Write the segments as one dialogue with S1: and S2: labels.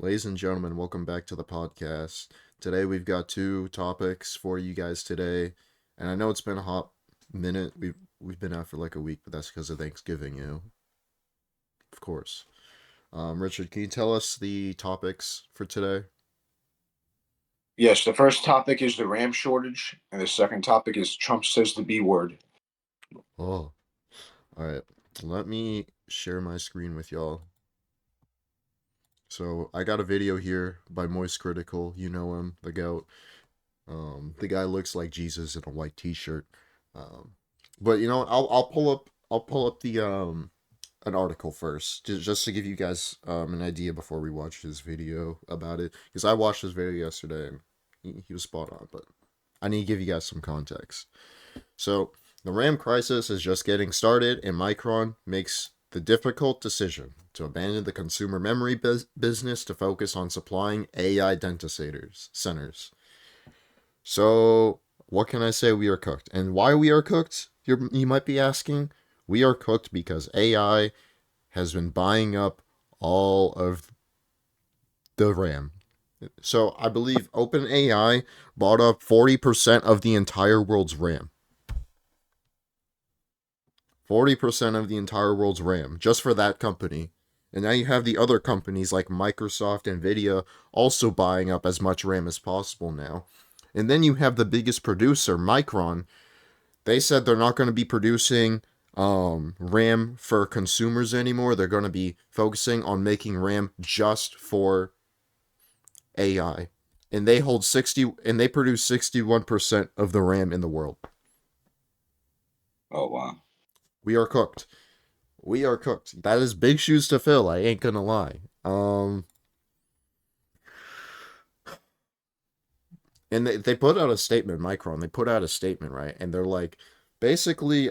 S1: Ladies and gentlemen, welcome back to the podcast. Today we've got two topics for you guys today, and I know it's been a hot minute. We've been out for like a week, but that's because of Thanksgiving, of course. Richard, can you tell us the topics for today?
S2: Yes, the first topic is the RAM shortage, and the second topic is Trump says the B word.
S1: Oh, all right. Let me share my screen with y'all. So I got a video here by Moist Critical. You know him, the goat. The guy looks like Jesus in a white T-shirt. Um, but I'll pull up the an article first, just to give you guys an idea before we watch his video about it, because I watched his video yesterday and he was spot on. But I need to give you guys some context. So the RAM crisis is just getting started, and Micron makes the difficult decision to abandon the consumer memory business to focus on supplying AI data centers. So, what can I say? We are cooked. And why we are cooked? You might be asking. We are cooked because AI has been buying up all of the RAM. So, I believe OpenAI bought up 40% of the entire world's RAM. 40% of the entire world's RAM just for that company. And now you have the other companies like Microsoft, Nvidia also buying up as much RAM as possible now. And then you have the biggest producer, Micron. They said they're not going to be producing RAM for consumers anymore. They're going to be focusing on making RAM just for AI. And they produce 61% of the RAM in the world.
S2: Oh wow.
S1: We are cooked. We are cooked. That is big shoes to fill, I ain't gonna lie. And they put out a statement, Micron. They put out a statement, right? And they're like, basically,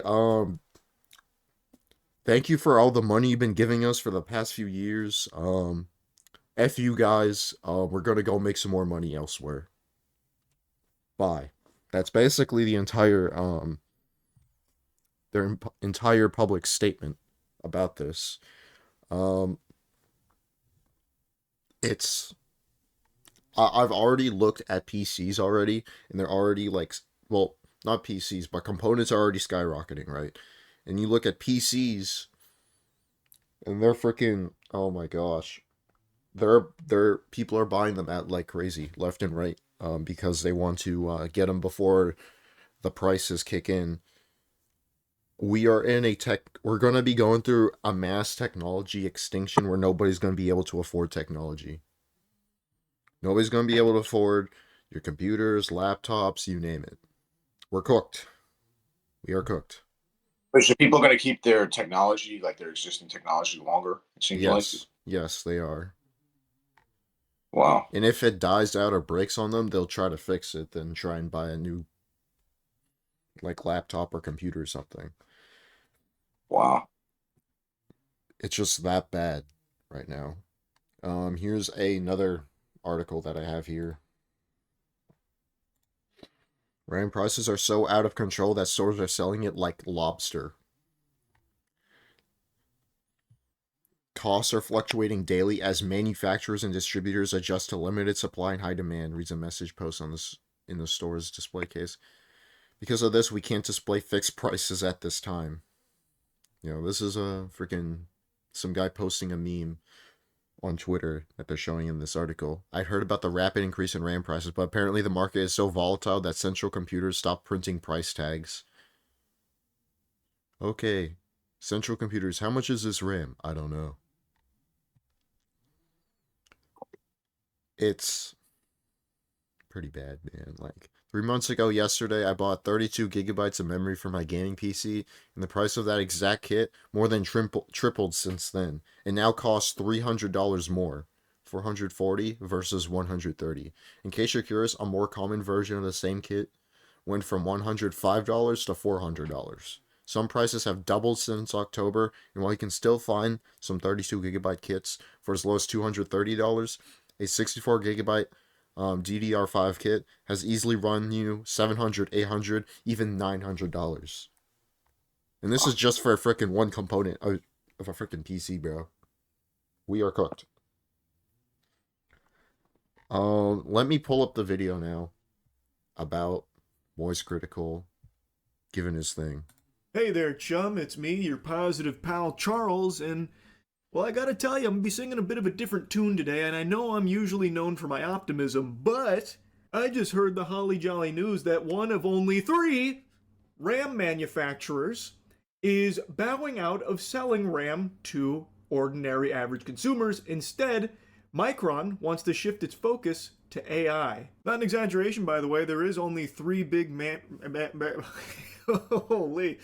S1: thank you for all the money you've been giving us for the past few years. F you guys. We're gonna go make some more money elsewhere. Bye. That's basically the entire their entire public statement about this. Um, it's I've already looked at PCs already, and they're already like, well, not PCs, but components are already skyrocketing, right? And you look at PCs, and they're freaking, oh my gosh, they're people are buying them at like crazy, left and right, because they want to get them before the prices kick in. We're gonna be going through a mass technology extinction where nobody's gonna be able to afford technology. Nobody's going to be able to afford your computers, laptops, you name it. We're cooked. We are cooked.
S2: But so people going to keep their technology, like their existing technology, longer? It seems like.
S1: Yes, yes, they are.
S2: Wow.
S1: And if it dies out or breaks on them, they'll try to fix it, then try and buy a new like laptop or computer or something.
S2: Wow.
S1: It's just that bad right now. Here's another article that I have here. RAM prices are so out of control that stores are selling it like lobster. Costs are fluctuating daily as manufacturers and distributors adjust to limited supply and high demand, reads a message post on this in the store's display case. Because of this, we can't display fixed prices at this time. This is a freaking some guy posting a meme on Twitter that they're showing in this article. I heard about the rapid increase in RAM prices, but apparently the market is so volatile that central computers stop printing price tags. Okay, central computers, how much is this RAM? I don't know. It's pretty bad, man. Like 3 months ago, yesterday, I bought 32 gigabytes of memory for my gaming PC, and the price of that exact kit more than tripled since then. It now costs $300 more, 440 versus 130. In case you're curious, a more common version of the same kit went from $105 to $400. Some prices have doubled since October, and while you can still find some 32 gigabyte kits for as low as $230, a 64 gigabyte DDR5 kit has easily run you 700, 800, even $900. And this is just for a freaking one component of a freaking PC, bro. We are cooked. Let me pull up the video now about Moist Critical giving his thing.
S3: Hey there, chum. It's me, your positive pal Charles, and well, I gotta tell you, I'm gonna be singing a bit of a different tune today, and I know I'm usually known for my optimism, but I just heard the holly jolly news that one of only three RAM manufacturers is bowing out of selling RAM to ordinary average consumers. Instead, Micron wants to shift its focus to AI. Not an exaggeration, by the way. There is only three big Holy.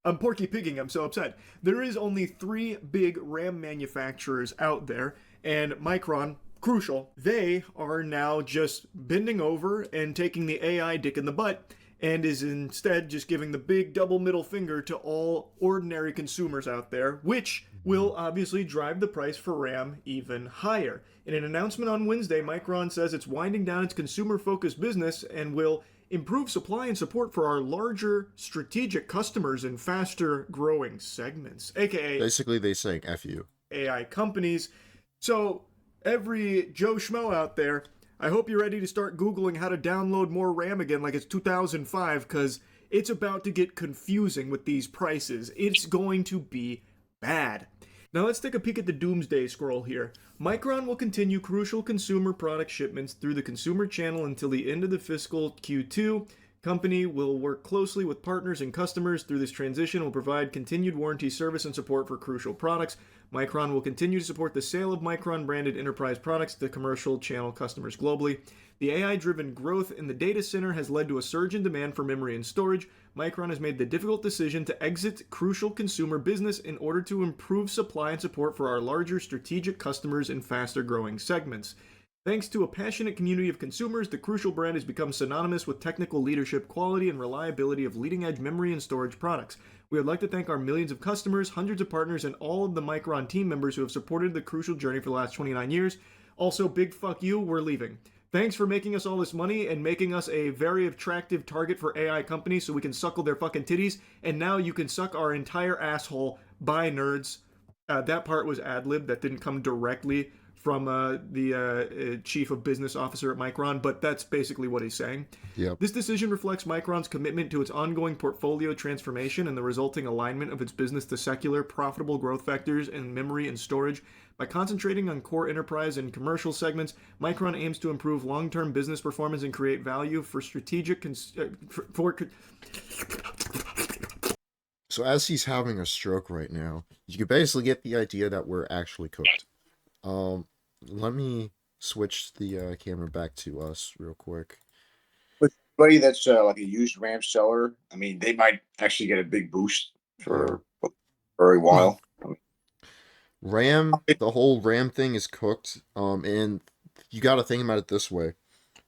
S3: I'm porky pigging. I'm so upset. There is only three big RAM manufacturers out there, and Micron, crucial, they are now just bending over and taking the AI dick in the butt and is instead just giving the big double middle finger to all ordinary consumers out there, which will obviously drive the price for RAM even higher. In an announcement on Wednesday, Micron says it's winding down its consumer focused business and will improve supply and support for our larger strategic customers in faster growing segments, aka
S1: Basically, they saying "f you."
S3: AI companies. So, every Joe Schmo out there, I hope you're ready to start Googling how to download more RAM again like it's 2005, because it's about to get confusing with these prices. It's going to be bad. Now let's take a peek at the doomsday scroll here. Micron will continue crucial consumer product shipments through the consumer channel until the end of the fiscal Q2. Company will work closely with partners and customers through this transition and will provide continued warranty service and support for crucial products. Micron will continue to support the sale of Micron branded enterprise products to commercial channel customers globally. The AI driven growth in the data center has led to a surge in demand for memory and storage. Micron has made the difficult decision to exit crucial consumer business in order to improve supply and support for our larger strategic customers in faster growing segments. Thanks to a passionate community of consumers, the Crucial brand has become synonymous with technical leadership, quality, and reliability of leading edge memory and storage products. We would like to thank our millions of customers, hundreds of partners, and all of the Micron team members who have supported the Crucial journey for the last 29 years. Also, big fuck you, we're leaving. Thanks for making us all this money and making us a very attractive target for AI companies so we can suckle their fucking titties, and now you can suck our entire asshole. Bye, nerds. That part was ad lib. That didn't come directly from the chief of business officer at Micron, but that's basically what he's saying.
S1: Yep.
S3: This decision reflects Micron's commitment to its ongoing portfolio transformation and the resulting alignment of its business to secular, profitable growth vectors in memory and storage. By concentrating on core enterprise and commercial segments, Micron aims to improve long-term business performance and create value for strategic
S1: So as he's having a stroke right now, you can basically get the idea that we're actually cooked. Um, Let me switch the camera back to us real quick.
S2: With anybody that's like a used RAM seller, I mean, they might actually get a big boost
S1: Yeah.
S2: for a very while. I mean,
S1: RAM, the whole RAM thing is cooked. And you got to think about it this way: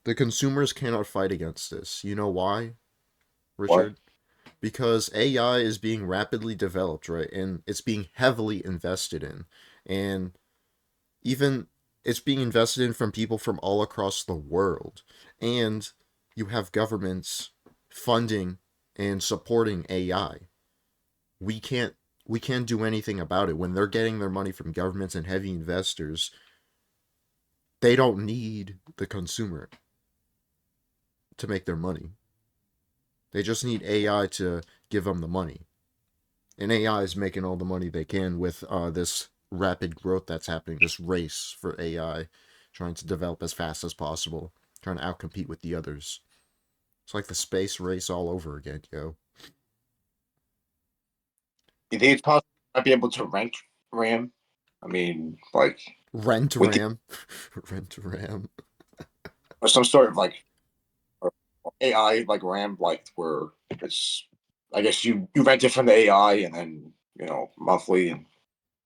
S1: the consumers cannot fight against this. You know why,
S2: what?
S1: Richard? Because AI is being rapidly developed, right? And it's being heavily invested in. And even it's being invested in from people from all across the world. And you have governments funding and supporting AI. We can't we can't do anything about it when they're getting their money from governments and heavy investors. They don't need the consumer to make their money. They just need AI to give them the money. And AI is making all the money they can with this rapid growth that's happening, this race for AI, trying to develop as fast as possible, trying to outcompete with the others. It's like the space race all over again, yo.
S2: You think it's possible I'd be able to rent RAM? I mean, like
S1: Rent
S2: with the,
S1: RAM. Rent RAM.
S2: or some sort of like AI like RAM, like where it's, I guess you rent it from the AI and then monthly, and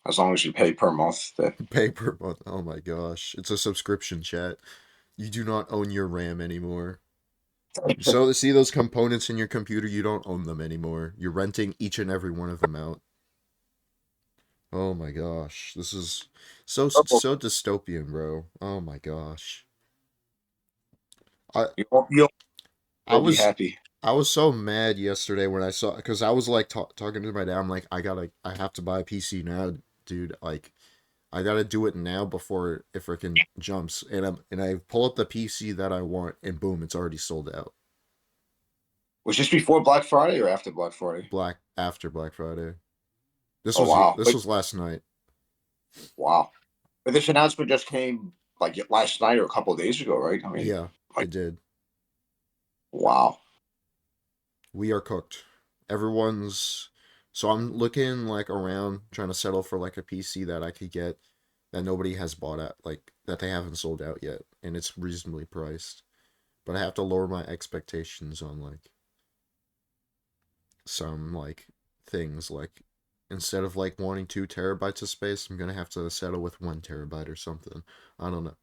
S2: as long as you pay per month, that
S1: Pay per month. Oh my gosh. It's a subscription, chat. You do not own your RAM anymore. So see those components in your computer, you don't own them anymore. You're renting each and every one of them out. Oh my gosh. This is so dystopian, bro. Oh my gosh. I
S2: you'll
S1: I
S2: you'll be
S1: was
S2: happy.
S1: I was so mad yesterday when I saw because I was like talking to my dad. I'm like, I have to buy a PC now, dude. Like I gotta do it now before it freaking jumps. And I pull up the PC that I want, and boom, it's already sold out.
S2: Was this before Black Friday or after Black Friday?
S1: Black after Black Friday. This
S2: Oh
S1: was
S2: wow!
S1: this
S2: But
S1: was last night.
S2: wow! But this announcement just came like last night or a couple of days ago, right? I mean,
S1: Yeah,
S2: like
S1: it did.
S2: wow!
S1: We are cooked. Everyone's so I'm looking like around trying to settle for like a PC that I could get that nobody has bought at like that they haven't sold out yet and it's reasonably priced. But I have to lower my expectations on like some like things like instead of like wanting 2 terabytes of space, I'm gonna have to settle with 1 terabyte or something. I don't know.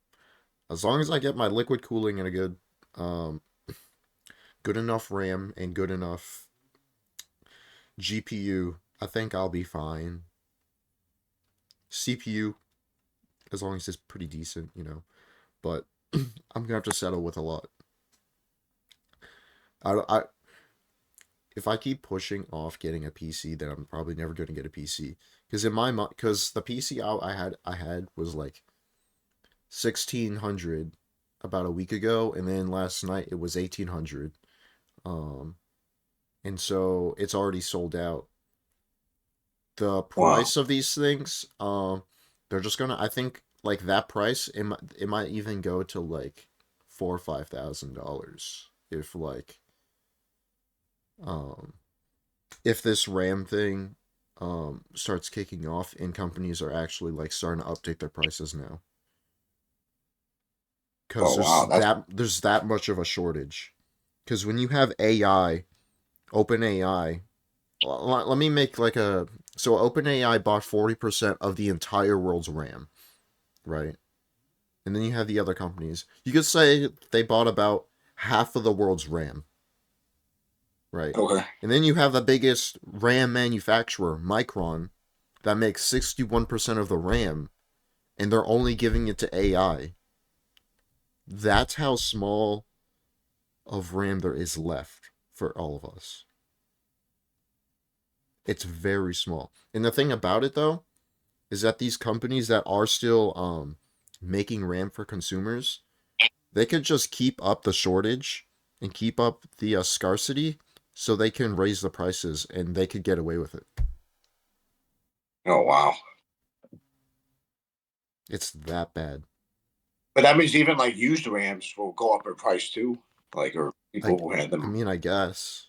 S1: As long as I get my liquid cooling and a um good enough RAM and good enough GPU, I think I'll be fine. CPU, as long as it's pretty decent, you know. But I'm gonna have to settle with a lot. I if I keep pushing off getting a PC, then I'm probably never gonna get a PC. Because in my mind, because the PC I had was like 1600 about a week ago, and then last night it was 1800. Um, and so it's already sold out. The
S2: Wow!
S1: price of these things, they're just gonna. I think like that price, it might even go to like $4,000 or $5,000 if like um if this RAM thing starts kicking off and companies are actually like starting to update their prices now because
S2: Oh
S1: there's
S2: wow! That's
S1: that much of a shortage. Because when you have AI, open AI, let me make like a so OpenAI bought 40% of the entire world's RAM, right? And then you have the other companies. You could say they bought about half of the world's RAM, right?
S2: okay.
S1: And then you have the biggest RAM manufacturer, Micron, that makes 61% of the RAM, and they're only giving it to AI. That's how small of RAM there is left for all of us. It's very small. And the thing about it, though, is that these companies that are still making RAM for consumers, they could just keep up the shortage and keep up the scarcity so they can raise the prices and they could get away with it.
S2: Oh wow!
S1: It's that bad.
S2: But that means even like used RAMs will go up in price too. Like or
S1: I,
S2: people who had
S1: I
S2: them.
S1: mean, I guess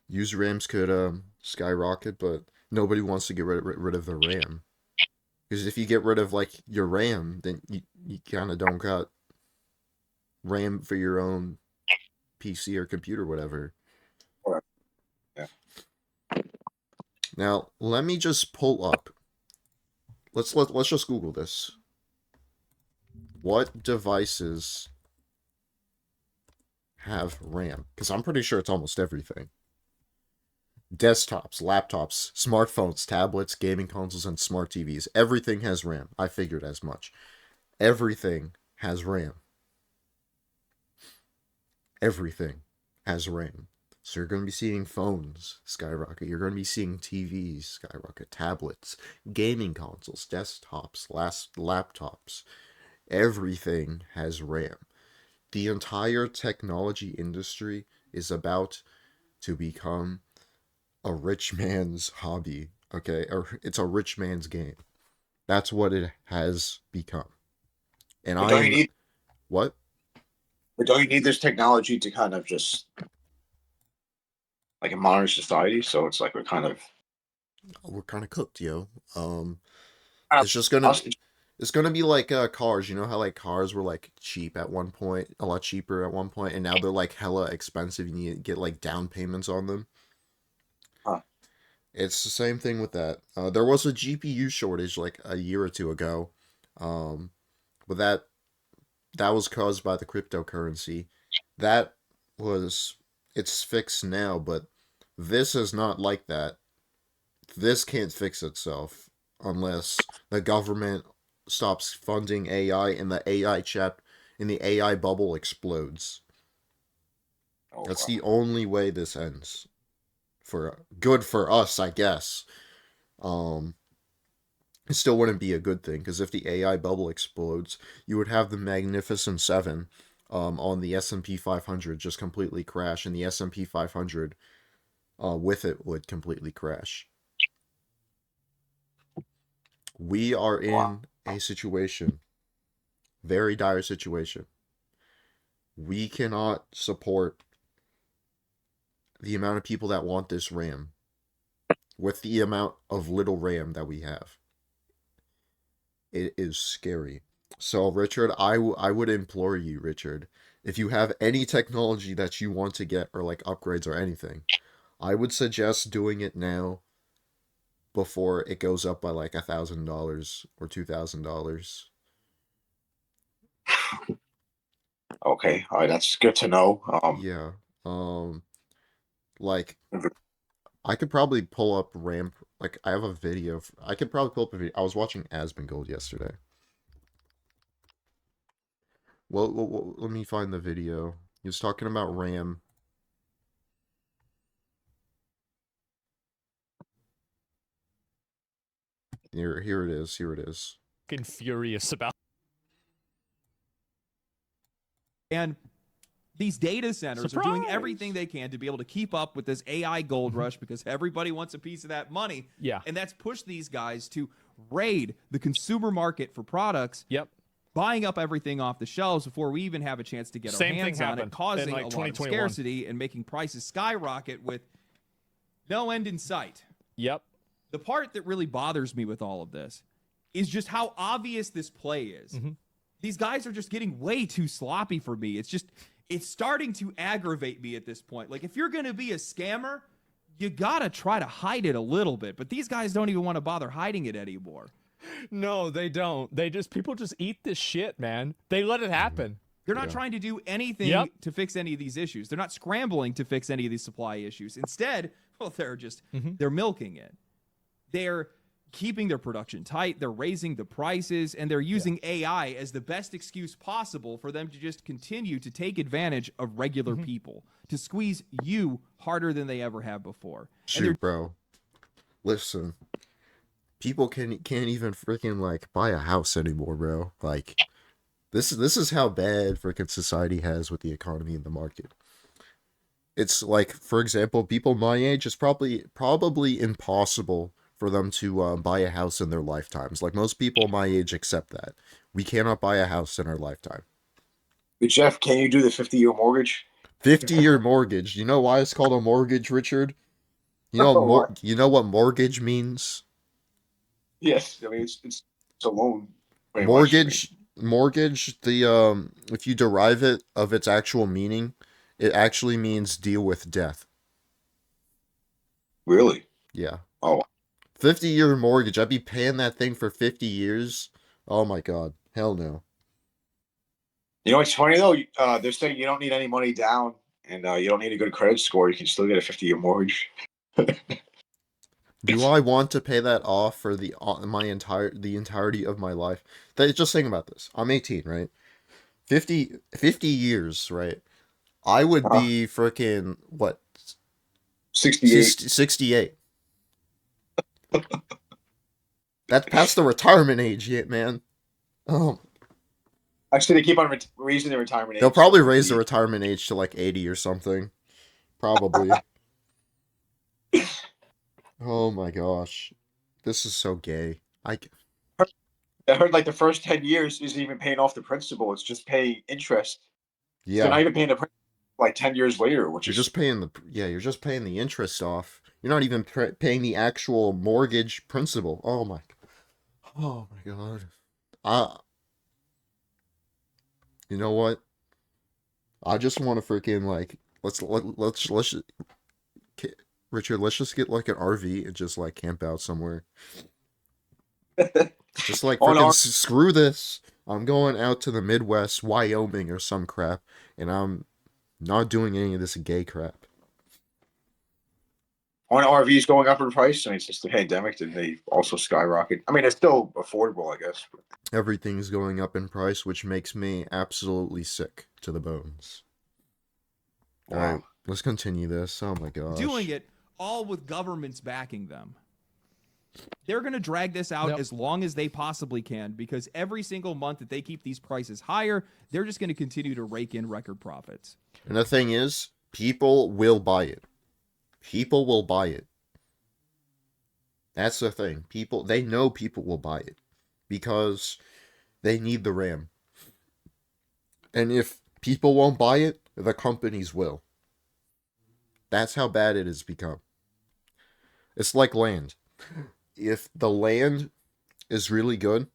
S1: used RAMs could skyrocket, but nobody wants to get rid of the RAM. Because if you get rid of like your RAM, then you kind of don't got RAM for your own PC or computer, whatever.
S2: Yeah.
S1: Now, let me just pull up. Let's just Google this. What devices have RAM? Because I'm pretty sure it's almost everything. Desktops, laptops, smartphones, tablets, gaming consoles, and smart TVs. Everything has RAM. I figured as much. Everything has RAM. Everything has RAM. So you're going to be seeing phones skyrocket. You're going to be seeing TVs skyrocket, tablets, gaming consoles, desktops, laptops. Everything has RAM. The entire technology industry is about to become a rich man's hobby. Okay, or it's a rich man's game. That's what it has become. And
S2: But
S1: I
S2: don't you
S1: am
S2: need?
S1: what?
S2: But don't you need this technology to kind of just like in modern society? So it's like we're
S1: We're kind of cooked, yo.
S2: kind of
S1: It's just gonna
S2: us.
S1: it's gonna be like cars. You know how like cars were like cheap at one point, a lot cheaper at one point, and now they're like hella expensive. You need to get like down payments on them.
S2: Huh.
S1: It's the same thing with that. There was a GPU shortage like a year or two ago, um, but that was caused by the cryptocurrency. That was it's fixed now, but this is not like that. This can't fix itself unless the government stops funding AI and the AI chap and the AI bubble explodes.
S2: Oh
S1: That's
S2: wow.
S1: the only way this ends. For good for us, I guess. Um it still wouldn't be a good thing, because if the AI bubble explodes, you would have the Magnificent Seven on the S&P 500 just completely crash, and the S&P 500 with it would completely crash. We are
S2: Wow.
S1: in a situation, very dire situation. We cannot support the amount of people that want this RAM with the amount of little RAM that we have. It is scary. So, Richard, I would implore you, Richard, if you have any technology that you want to get, or like upgrades or anything, I would suggest doing it now before it goes up by like $1,000 or $2,000.
S2: Okay, all right, that's good to know.
S1: Yeah. Um, like I could probably pull up RAM. Like I have a video. I could probably pull up a video. I was watching Asmongold yesterday. Well, let me find the video. He was talking about RAM. Here it is. Here it is.
S4: Fucking furious about.
S5: And these data centers are doing
S4: Surprise!
S5: everything they can to be able to keep up with this AI gold rush because everybody wants a piece of that money.
S4: Yeah.
S5: And that's pushed these guys to raid the consumer market for products,
S4: Yep.
S5: buying up everything off the shelves before we even have a chance to get
S4: Same
S5: our
S4: thing
S5: hands on
S4: happened
S5: it, causing
S4: in, like,
S5: a lot of
S4: 2021.
S5: scarcity and making prices skyrocket with no end in sight.
S4: Yep.
S5: The part that really bothers me with all of this is just how obvious this play is.
S4: Mm-hmm.
S5: These guys are just getting way too sloppy for me. It's starting to aggravate me at this point. Like, if you're going to be a scammer, you got to try to hide it a little bit. But these guys don't even want to bother hiding it anymore.
S4: No, they don't. People just eat this shit, man. They let it happen.
S5: They're not trying to do anything
S4: Yep.
S5: to fix any of these issues. They're not scrambling to fix any of these supply issues. Instead, well, they're milking it. They're keeping their production tight, they're raising the prices, and they're using AI as the best excuse possible for them to just continue to take advantage of regular people, to squeeze you harder than they ever have before.
S1: Shoot, bro. Listen, people can't even freaking like buy a house anymore, bro. Like, this is how bad freaking society has with the economy and the market. It's like, for example, people my age, it's probably impossible for them to buy a house in their lifetimes. Like, most people my age accept that. We cannot buy a house in our lifetime.
S2: Hey, Jeff, can you do the 50-year mortgage?
S1: 50-year mortgage. You know why it's called a mortgage, Richard? You know what mortgage means?
S2: Yes, I mean it's a loan. Pretty much.
S1: Mortgage, the if you derive it of its actual meaning, it actually means deal with death.
S2: Really?
S1: Yeah.
S2: Oh,
S1: 50-year mortgage. I'd be paying that thing for 50 years. Oh my god. Hell no.
S2: you know what's funny though? They're saying you don't need any money down, and you don't need a good credit score. You can still get a 50-year mortgage.
S1: Do I want to pay that off for the entirety of my life? Just think about this. I'm 18, right? 50 years, right? I would be freaking what?
S2: 68.
S1: 68. That's past the retirement age yet, man. Oh,
S2: Actually, they keep on raising the retirement age.
S1: they'll probably raise the retirement age to like 80 or something. Probably. Oh my gosh. This is so gay.
S2: I heard like the first 10 years isn't even paying off the principal. It's just paying interest. So
S1: Yeah.
S2: they're not even paying the principal like 10 years later, which
S1: You're
S2: is
S1: just paying you're just paying the interest off. You're not even paying the actual mortgage principal. Oh my god. You know what? I just want to freaking like Richard, let's just get like an RV and just like camp out somewhere. Just like freaking screw this. I'm going out to the Midwest, Wyoming or some crap, and I'm not doing any of this gay crap.
S2: Aren't RVs going up in price? I mean, since the pandemic, did they also skyrocket? I mean, it's still affordable, I guess.
S1: Everything's going up in price, which makes me absolutely sick to the bones.
S2: Wow.
S1: All right, let's continue this. Oh my gosh.
S5: Doing it all with governments backing them. They're going to drag this out
S4: Yep.
S5: as long as they possibly can, because every single month that they keep these prices higher, they're just going to continue to rake in record profits.
S1: And the thing is, people will buy it. People will buy it. That's the thing. They know people will buy it because they need the RAM. And if people won't buy it, the companies will. That's how bad it has become. It's like land. If the land is really good,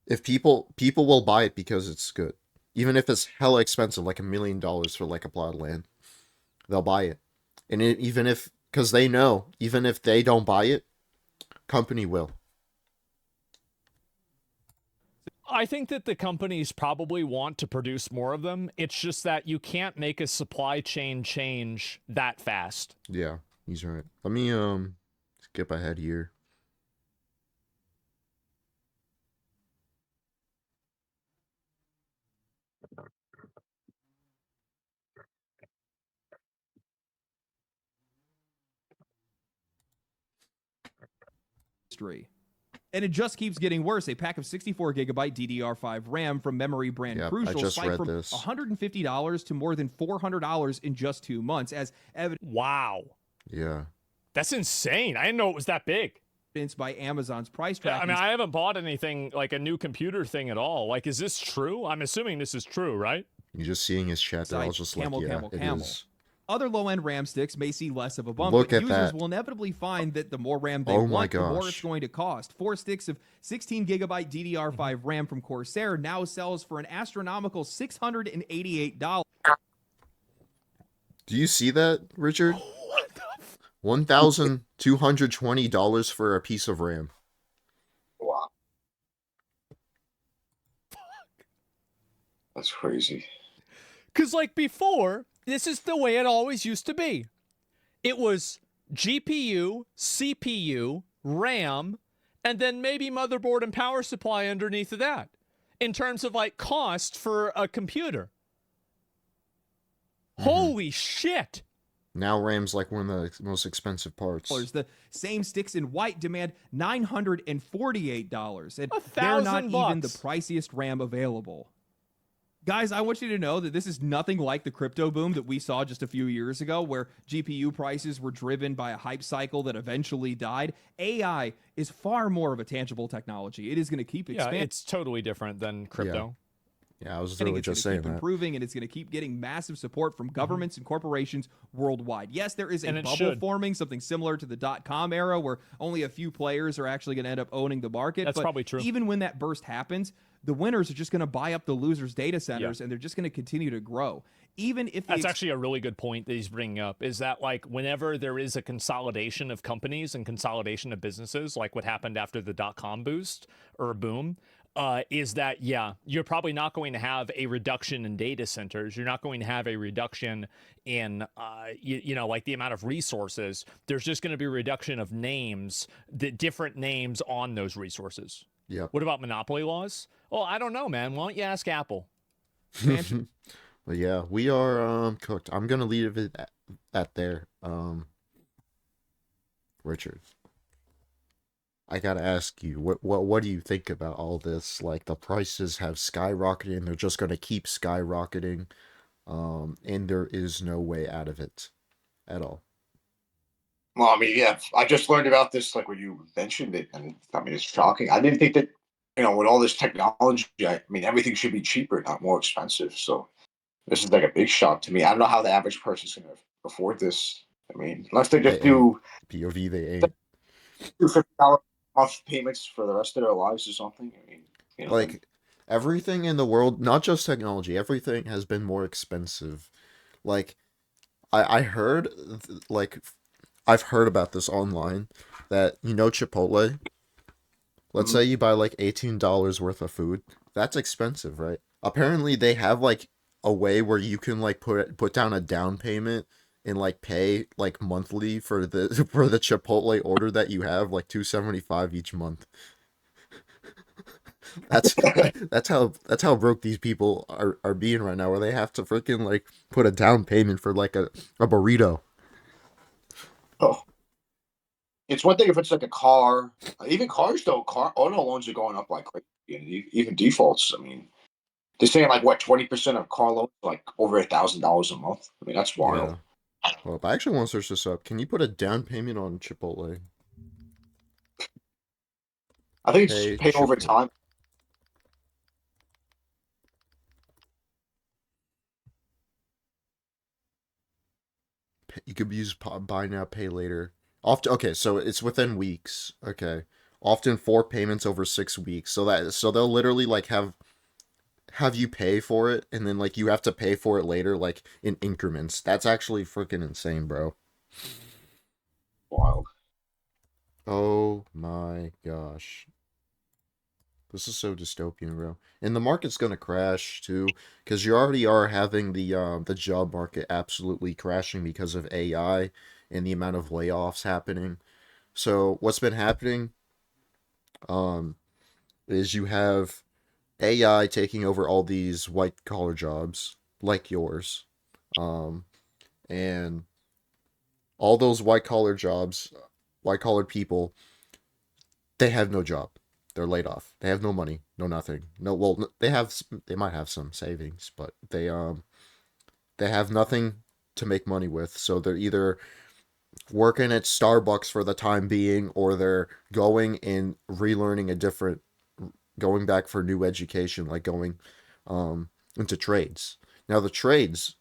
S1: if people will buy it because it's good. Even if it's hella expensive, like $1 million for like a plot of land, they'll buy it. And even if, because they know, even if they don't buy it, company will.
S4: I think that the companies probably want to produce more of them. It's just that you can't make a supply chain change that fast.
S1: Yeah, he's right. Let me skip ahead here.
S5: And it just keeps getting worse. A pack of 64 gigabyte DDR5 RAM from memory brand
S1: Yep, I
S5: Crucial
S1: just
S5: spiked
S1: read
S5: from
S1: this.
S5: $150 to more than $400 in just 2 months, as
S4: Wow.
S1: Yeah.
S4: That's insane. I didn't know it was that big.
S5: evidenced by Amazon's price
S4: Yeah,
S5: tracking.
S4: I mean, I haven't bought anything like a new computer thing at all. Like, is this true? I'm assuming this is true, right?
S1: You're just seeing his chat there. I was just
S5: Camel,
S1: like, yeah,
S5: camel,
S1: it
S5: camel.
S1: is.
S5: Other low-end RAM sticks may see less of a bump,
S1: Look
S5: but
S1: at
S5: users
S1: that.
S5: will inevitably find that the more RAM they
S1: Oh my
S5: want, the more
S1: gosh.
S5: it's going to cost. 4 sticks of 16 gigabyte DDR5 RAM from Corsair now sells for an astronomical $688.
S1: Do you see that, Richard? $1,220 for a piece of RAM.
S2: Wow. That's crazy.
S4: Because, like, before, this is the way it always used to be. It was GPU, CPU, RAM, and then maybe motherboard and power supply underneath of that in terms of, like, cost for a computer. Holy shit.
S1: Now RAM's like one of the most expensive parts.
S5: The same sticks in white demand $948, and
S4: $1,000
S5: they're not even the
S4: bucks.
S5: priciest RAM available. Guys, I want you to know that this is nothing like the crypto boom that we saw just a few years ago, where GPU prices were driven by a hype cycle that eventually died. AI is far more of a tangible technology. It is going to keep
S4: Yeah,
S5: expanding.
S4: it's totally different than crypto.
S1: Yeah, I was literally
S5: It's
S1: just
S5: going
S1: saying
S5: to keep
S1: that.
S5: improving, and it's going to keep getting massive support from governments and corporations worldwide. Yes, there is a
S4: And it
S5: bubble
S4: should.
S5: forming, something similar to the .com era, where only a few players are actually going to end up owning the market.
S4: That's
S5: but
S4: probably true.
S5: Even when that burst happens, the winners are just going to buy up the losers' data centers, and they're just going to continue to grow. Even if
S4: That's actually a really good point that he's bringing up, is that, like, whenever there is a consolidation of companies and consolidation of businesses, like what happened after the .com boost or boom, is that, yeah, you're probably not going to have a reduction in data centers. You're not going to have a reduction in, you know, like the amount of resources. There's just going to be a reduction of names, the different names on those resources.
S1: Yep.
S4: What about monopoly laws? Well, I don't know, man. Why don't you ask Apple?
S1: But yeah, we are cooked. I'm gonna leave it at there. Richard, I gotta ask you, what do you think about all this? Like, the prices have skyrocketed, and they're just gonna keep skyrocketing, and there is no way out of it at all.
S2: Well, I mean, yeah, I just learned about this like when you mentioned it, and I mean, it's shocking. I didn't think that, with all this technology, I mean, everything should be cheaper, not more expensive. So this is like a big shock to me. I don't know how the average person's going to afford this. I mean, unless they just
S1: They
S2: do
S1: POV, they ain't.
S2: $50 month payments for the rest of their lives or something. I mean,
S1: Like, everything in the world, not just technology, everything has been more expensive. Like, I heard, like, I've heard about this online, that, Chipotle, let's say you buy like $18 worth of food, that's expensive, right? Apparently they have like a way where you can like put down a down payment and like pay like monthly for the for the Chipotle order that you have, like $2.75 each month. That's that's how broke these people are being right now, where they have to freaking like put a down payment for like a burrito.
S2: oh, it's one thing if it's like a car. Even cars though, car auto loans are going up like crazy, and even defaults. I mean, they're saying like what 20% of car loans like over $1,000 a month. I mean, that's wild.
S1: Yeah. Well, I actually want to search this up. Can you put a down payment on Chipotle?
S2: I think it's
S1: Pay
S2: pay over
S1: Chipotle.
S2: time.
S1: You could use buy now, pay later. Often, okay, so it's within weeks. Okay, often 4 payments over 6 weeks. So they'll literally like have you pay for it, and then like you have to pay for it later, like in increments. That's actually freaking insane, bro.
S2: Wild.
S1: Oh my gosh. This is so dystopian, bro. And the market's gonna crash too, because you already are having the job market absolutely crashing because of AI and the amount of layoffs happening. So what's been happening um is you have AI taking over all these white collar jobs like yours. Um and all those white collar jobs, white collar people, they have no job. They're laid off. They have no money, no nothing. No, well, they might have some savings, but they have nothing to make money with. So they're either working at Starbucks for the time being, or they're going and relearning a different, going back for new education, like going into trades. Now the trades,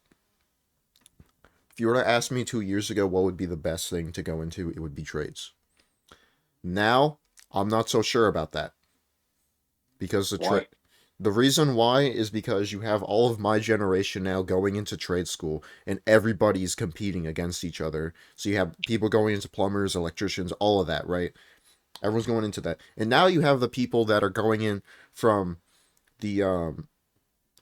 S1: if you were to ask me 2 years ago what would be the best thing to go into, it would be trades. Now I'm not so sure about that, because
S2: Why?
S1: the reason why is because you have all of my generation now going into trade school, and everybody's competing against each other. So you have people going into plumbers, electricians, all of that, right? Everyone's going into that. And now you have the people that are going in from the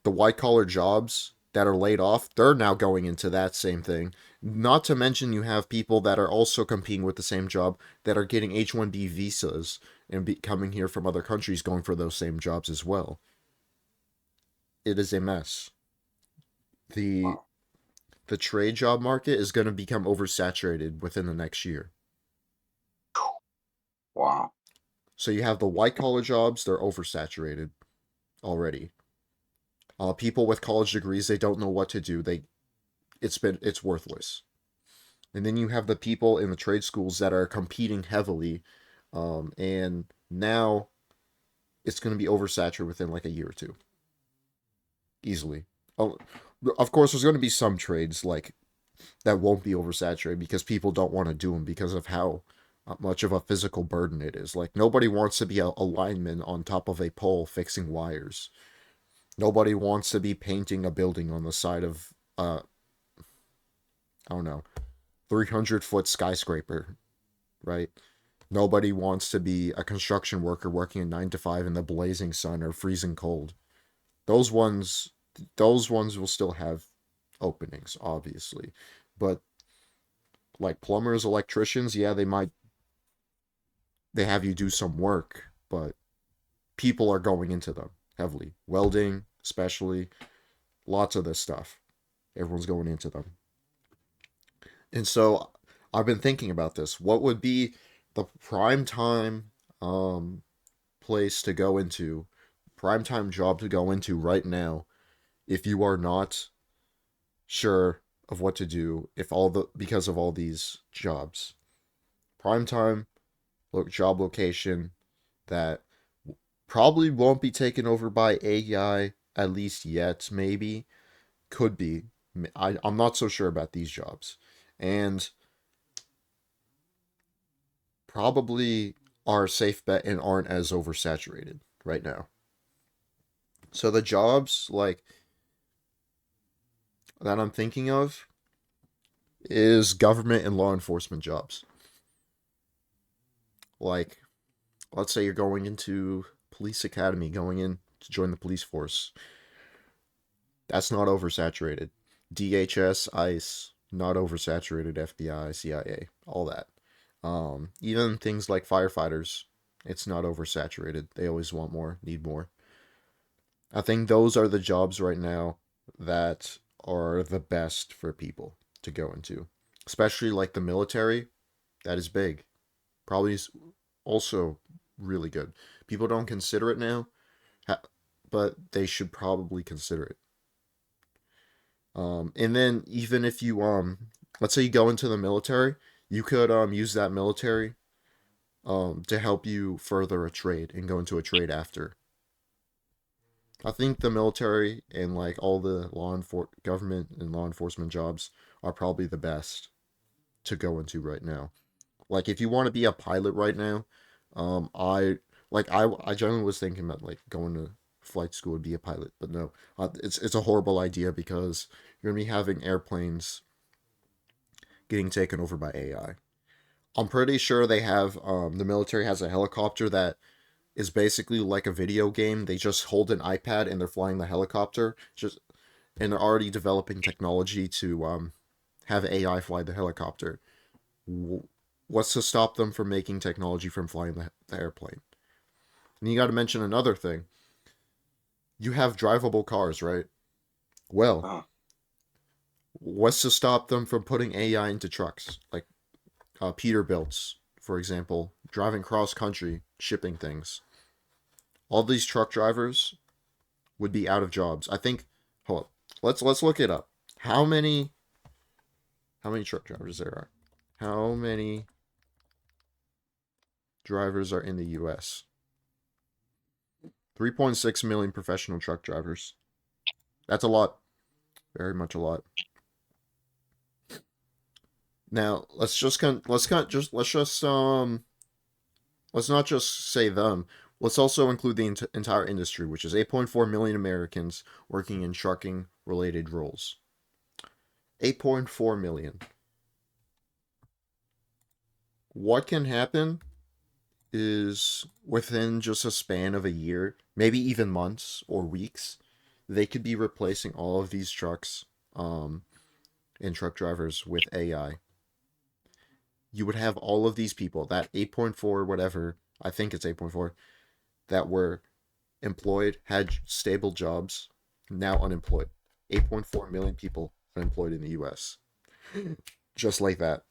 S1: the white collar jobs that are laid off. They're now going into that same thing. Not to mention you have people that are also competing with the same job that are getting H-1B visas and coming here from other countries going for those same jobs as well. It is a mess. The
S2: Wow.
S1: the trade job market is going to become oversaturated within the next year.
S2: Wow.
S1: So you have the white collar jobs, they're oversaturated already. People with college degrees, they don't know what to do. It's worthless. And then you have the people in the trade schools that are competing heavily, and now it's going to be oversaturated within like a year or two, easily. Oh, of course, there's going to be some trades like that won't be oversaturated because people don't want to do them because of how much of a physical burden it is. Like nobody wants to be a lineman on top of a pole fixing wires. Nobody wants to be painting a building on the side of I don't know, 300-foot skyscraper, right? Nobody wants to be a construction worker working a 9 to 5 in the blazing sun or freezing cold. Those ones, those ones will still have openings, obviously, but like plumbers, electricians, yeah, they have you do some work, but people are going into them heavily. Welding, especially, lots of this stuff. Everyone's going into them. And so I've been thinking about this. What would be the prime time um place to go into, prime time job to go into right now if you are not sure of what to do, if all the because of all these jobs. Prime time job location that probably won't be taken over by AI, at least yet, maybe. Could be. I'm not so sure about these jobs. And probably are a safe bet and aren't as oversaturated right now. So the jobs like that I'm thinking of is government and law enforcement jobs. Like, let's say you're going into police academy, going in to join the police force. That's not oversaturated. DHS, ICE, not oversaturated. FBI, CIA, all that. Even things like firefighters, it's not oversaturated. They always want more, need more. I think those are the jobs right now that are the best for people to go into, especially like the military. That is big. Probably also really good. People don't consider it now, but they should probably consider it. And then even if you let's say you go into the military, you could use that military to help you further a trade and go into a trade after. I think the military and like all the government and law enforcement jobs are probably the best to go into right now. Like if you want to be a pilot right now, I generally was thinking about like going to flight school to be a pilot, but no, it's a horrible idea because you're gonna be having airplanes getting taken over by AI. I'm pretty sure they have the military has a helicopter that is basically like a video game. They just hold an iPad and they're flying the helicopter. Just and they're already developing technology to have AI fly the helicopter. What's to stop them from making technology from flying the airplane? And you got to mention another thing. You have drivable cars, right? Well,
S2: Uh,
S1: what's to stop them from putting AI into trucks? Like Peterbilt's, for example, driving cross country, shipping things. All these truck drivers would be out of jobs. I think. Hold on. Let's look it up. How many truck drivers there are? How many drivers are in the U.S.? 3.6 million professional truck drivers. That's a lot. Very much a lot. Now let's not just say them. Let's also include the entire industry, which is 8.4 million Americans working in trucking related roles. 8.4 million. What can happen is within just a span of a year, maybe even months or weeks, they could be replacing all of these trucks and truck drivers with AI. You would have all of these people, that 8.4 whatever, I think it's 8.4, that were employed, had stable jobs, now unemployed. 8.4 million people unemployed in the US. Just like that.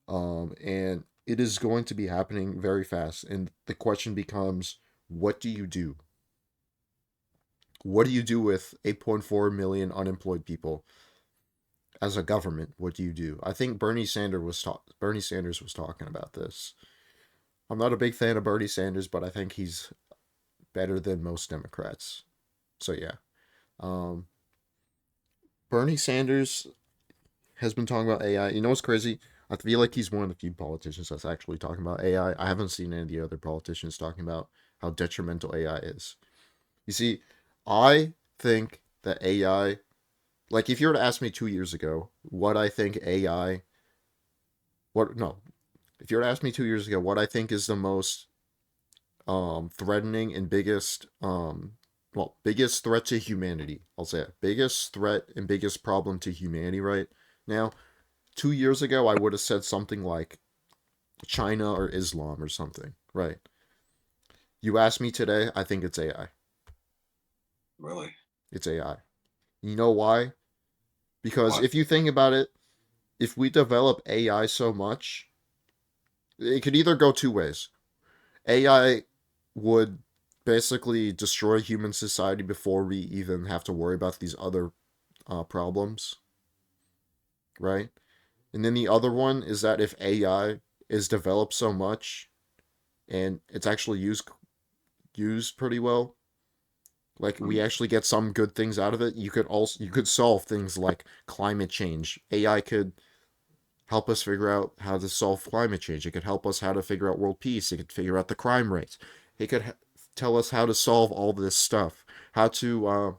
S1: And it is going to be happening very fast. And the question becomes, what do you do? What do you do with 8.4 million unemployed people? As a government, what do you do? I think Bernie Sanders was talking about this. I'm not a big fan of Bernie Sanders, but I think he's better than most Democrats. So yeah. Um, Bernie Sanders has been talking about AI. You know what's crazy? I feel like he's one of the few politicians that's actually talking about AI. I haven't seen any of the other politicians talking about how detrimental AI is. You see, I think that AI, like if you were to ask me 2 years ago what I think AI, what, no, if you were to ask me 2 years ago what I think is the most threatening and biggest threat to humanity, I'll say it, biggest threat and biggest problem to humanity right now, 2 years ago, I would have said something like China or Islam or something, right? You ask me today, I think it's AI.
S2: really?
S1: It's AI. You know why? Because
S2: What?
S1: if you think about it, if we develop AI so much, it could either go two ways. AI would basically destroy human society before we even have to worry about these other problems, right? And then the other one is that if AI is developed so much and it's actually used pretty well, like we actually get some good things out of it, you could solve things like climate change. AI could help us figure out how to solve climate change. It could help us how to figure out world peace. It could figure out the crime rates. It could tell us how to solve all this stuff. How to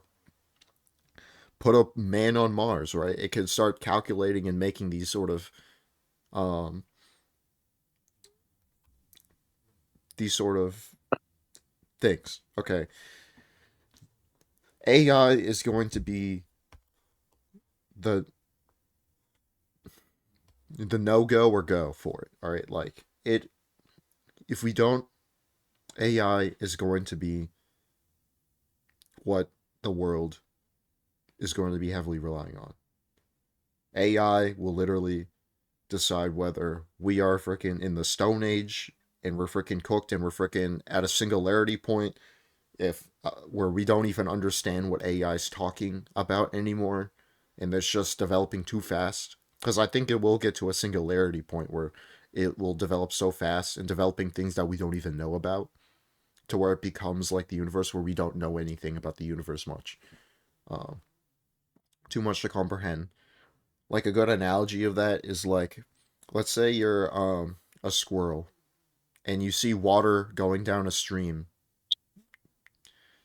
S1: put a man on Mars, right? It could start calculating and making um these sort of things. Okay. AI is going to be the no go or go for it. All right, like it. If we don't, AI is going to be what the world is going to be heavily relying on. AI will literally decide whether we are freaking in the Stone Age and we're freaking cooked and we're freaking at a singularity point, if where we don't even understand what AI is talking about anymore, and it's just developing too fast. Because I think it will get to a singularity point where it will develop so fast and developing things that we don't even know about, to where it becomes like the universe, where we don't know anything about the universe much. Uh, Too much to comprehend. Like a good analogy of that is like, let's say you're a squirrel and you see water going down a stream.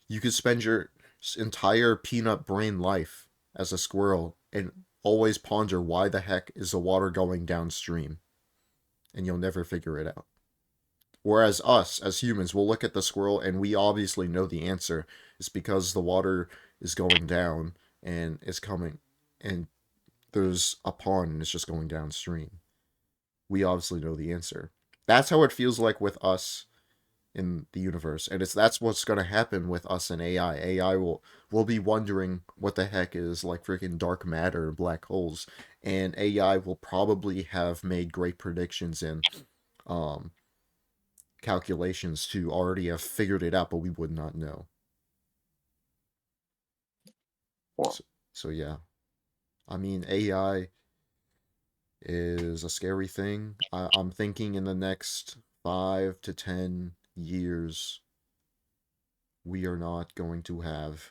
S1: You could spend your entire peanut brain life as a squirrel and always ponder why the heck is the water going downstream, and you'll never figure it out. Whereas us, as humans, will look at the squirrel and we obviously know the answer. It's because the water is going down and it's coming, and there's a pond and it's just going downstream. We obviously know the answer. That's how it feels like with us in the universe, and that's what's going to happen with us and AI. AI will be wondering what the heck is like freaking dark matter and black holes, and AI will probably have made great predictions and um calculations to already have figured it out, but we would not know.
S2: Well,
S1: So yeah, I mean, AI is a scary thing. I'm thinking in the next 5 to 10 years, we are not going to have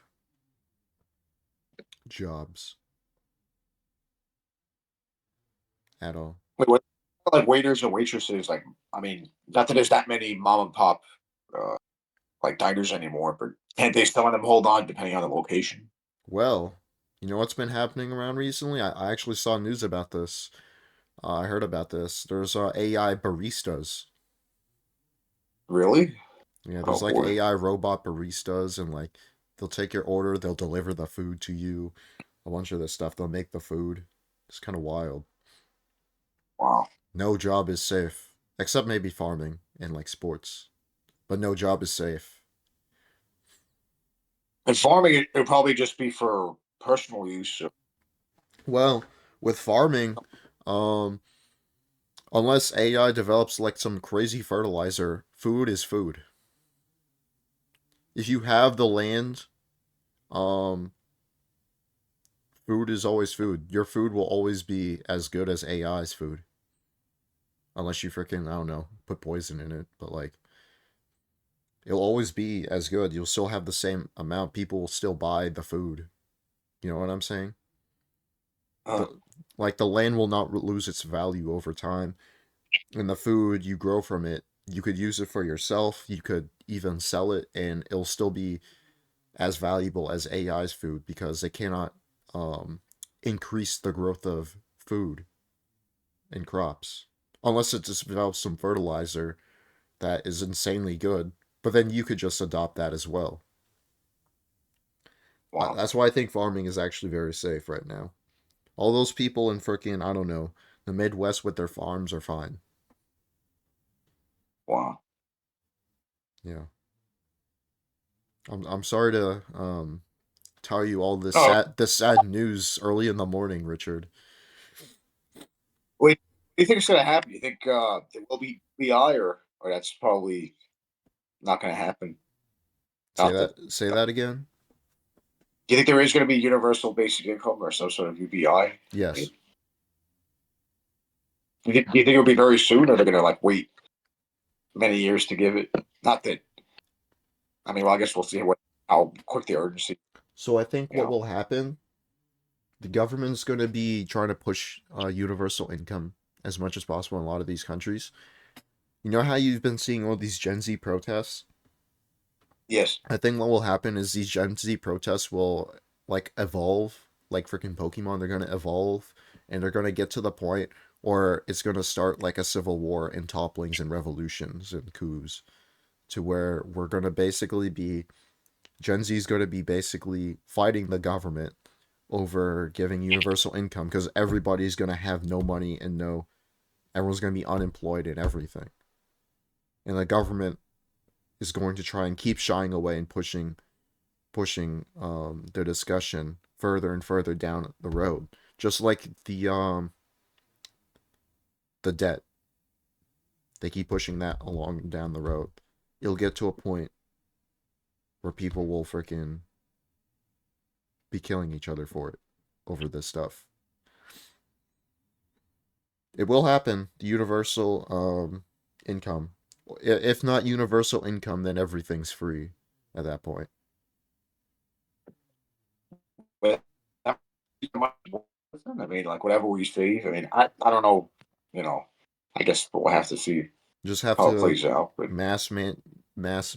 S1: jobs at all.
S2: what, like waiters and waitresses, like, I mean, not that there's that many mom and pop uh, like diners anymore, but can't they, some of them hold on depending on the location?
S1: Well, you know what's been happening around recently? I actually saw news about this. I heard about this. There's AI baristas.
S2: Really?
S1: Yeah,
S2: Oh
S1: there's like
S2: boy.
S1: AI robot baristas, and like they'll take your order, they'll deliver the food to you, a bunch of this stuff. They'll make the food. It's kind of wild.
S2: Wow.
S1: No job is safe, except maybe farming and like sports, but no job is safe.
S2: And farming, it would probably just be for personal use. So,
S1: Well, with farming, um, unless AI develops like some crazy fertilizer, food is food. If you have the land, um, food is always food. Your food will always be as good as AI's food. Unless you freaking, I don't know, put poison in it. But like, it'll always be as good. You'll still have the same amount. People will still buy the food. You know what I'm saying?
S2: uh,
S1: The Like the land will not lose its value over time, and the food you grow from it, you could use it for yourself. You could even sell it, and it'll still be as valuable as AI's food, because they cannot um, increase the growth of food and crops unless it just develops some fertilizer that is insanely good. But then you could just adopt that as well.
S2: wow.
S1: That's why I think farming is actually very safe right now. All those people in freaking, I don't know, the Midwest with their farms are fine.
S2: Wow.
S1: Yeah. I'm sorry to tell you all
S2: No,
S1: this sad news early in the morning, Richard.
S2: wait. What do you think is going to happen? You think there will be BI, or that's probably not going to happen? Not that.
S1: Say that again.
S2: Do you think there is going to be universal basic income or some sort of UBI?
S1: Yes.
S2: Do you think it'll be very soon, or they're going to like wait many years to give it? Not that. I mean, well, I guess we'll see how quick the urgency.
S1: So I think
S2: You
S1: what
S2: know.
S1: will happen, the government's going to be trying to push universal income as much as possible in a lot of these countries. You know how you've been seeing all these Gen Z protests?
S2: Yes.
S1: I think what will happen is these Gen Z protests will like evolve, like freaking Pokemon. They're gonna evolve, and they're gonna get to the point where it's gonna start like a civil war and topplings and revolutions and coups, to where we're gonna basically be Gen Z is gonna be basically fighting the government over giving universal income, because everybody's gonna have no money and everyone's gonna be unemployed and everything, and the government is going to try and keep shying away and pushing the discussion further and further down the road. Just like the debt. They keep pushing that along down the road. It'll get to a point where people will freaking be killing each other for it over this stuff. It will happen. The universal income. If not universal income, then everything's free at that point.
S2: But I mean, like whatever we see. I mean, I don't know. You know, I guess we'll have to see
S1: Just have
S2: how it
S1: to
S2: plays out. But
S1: mass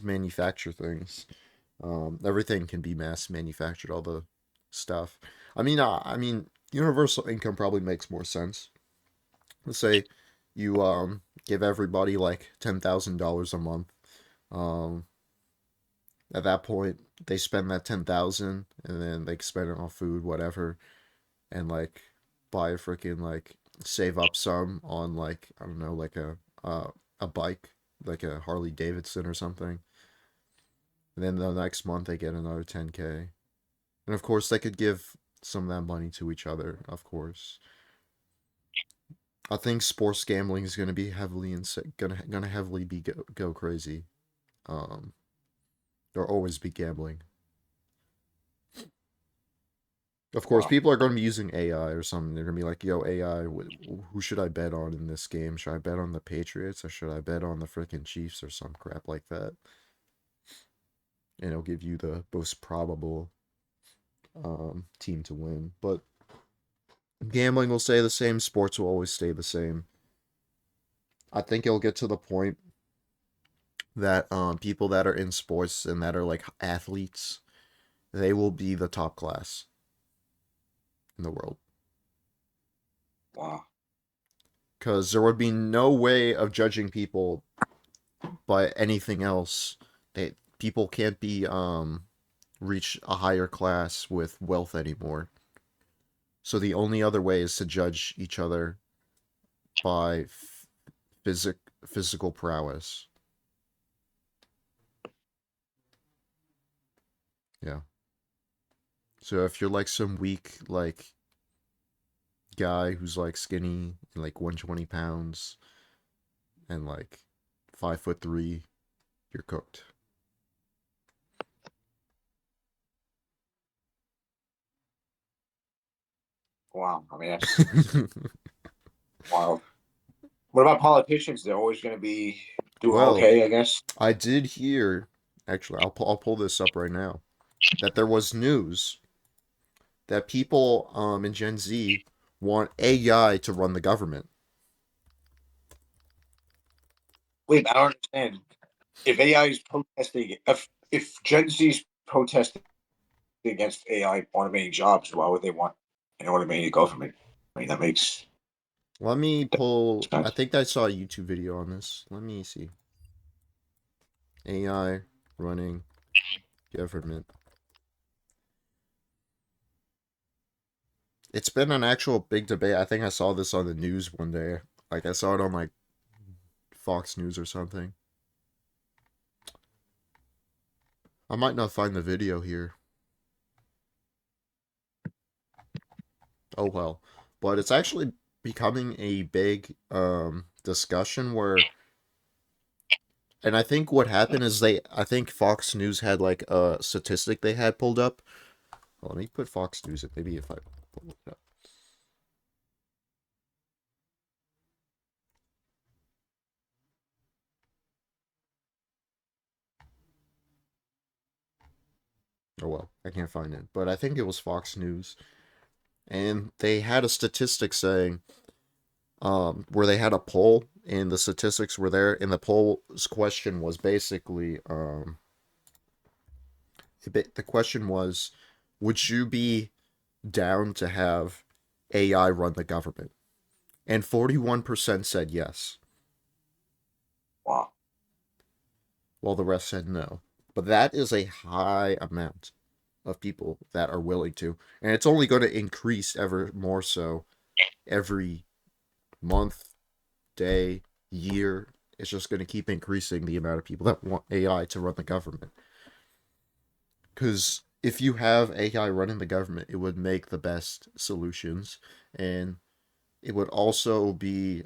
S1: manufacture things. Everything can be mass manufactured. All the stuff. I mean, universal income probably makes more sense. Let's say you give everybody like $10,000 a month. Um, at that point, they spend that 10,000, and then they spend it on food, whatever, and like buy a freaking like save up some on like I don't know like a bike like a Harley Davidson or something. And then the next month they get another 10K. And of course they could give some of that money to each other, of course. I think sports gambling is going to be heavily gonna heavily be go crazy. Um, there'll always be gambling. Of course,
S2: wow,
S1: people are going to be using AI or something. They're going to be like, "Yo, AI, who should I bet on in this game? Should I bet on the Patriots or should I bet on the freaking Chiefs or some crap like that?" And it'll give you the most probable team to win. But gambling will stay the same. Sports will always stay the same. I think it'll get to the point that people that are in sports and that are like athletes, they will be the top class in the world.
S2: wow,
S1: Because there would be no way of judging people by anything else. People can't be reach a higher class with wealth anymore. So the only other way is to judge each other by physic physical prowess. Yeah. So if you're like some weak like guy who's like skinny, like 120 pounds, and like 5'3", you're cooked.
S2: wow. I mean, that's wild. What about politicians? They're always going to be doing
S1: Well,
S2: okay, I guess.
S1: I did hear, actually, I'll pull this up right now, that there was news that people in Gen Z want AI to run the government.
S2: Wait, I don't understand. If AI is protesting, if Gen Z's protesting against AI automating jobs, why would they want an automated government? I mean, that makes
S1: Let me pull. I
S2: sense.
S1: think I saw a YouTube video on this. Let me see. AI running government. It's been an actual big debate. I think I saw this on the news one day. Like I saw it on like Fox News or something. I might not find the video here. Oh well. But it's actually becoming a big discussion where, and I think what happened is I think Fox News had like a statistic they had pulled up. Well, let me put Fox News it maybe if I pull it up. Oh well, I can't find it. But I think it was Fox News. And they had a statistic saying where they had a poll and the statistics were there and the poll's question was basically the question was, would you be down to have AI run the government? And 41% said yes,
S2: Wow.
S1: while the rest said no. But that is a high amount of people that are willing to. And it's only going to increase ever more so every month, day, year. It's just going to keep increasing the amount of people that want AI to run the government. Because if you have AI running the government, it would make the best solutions. And it would also be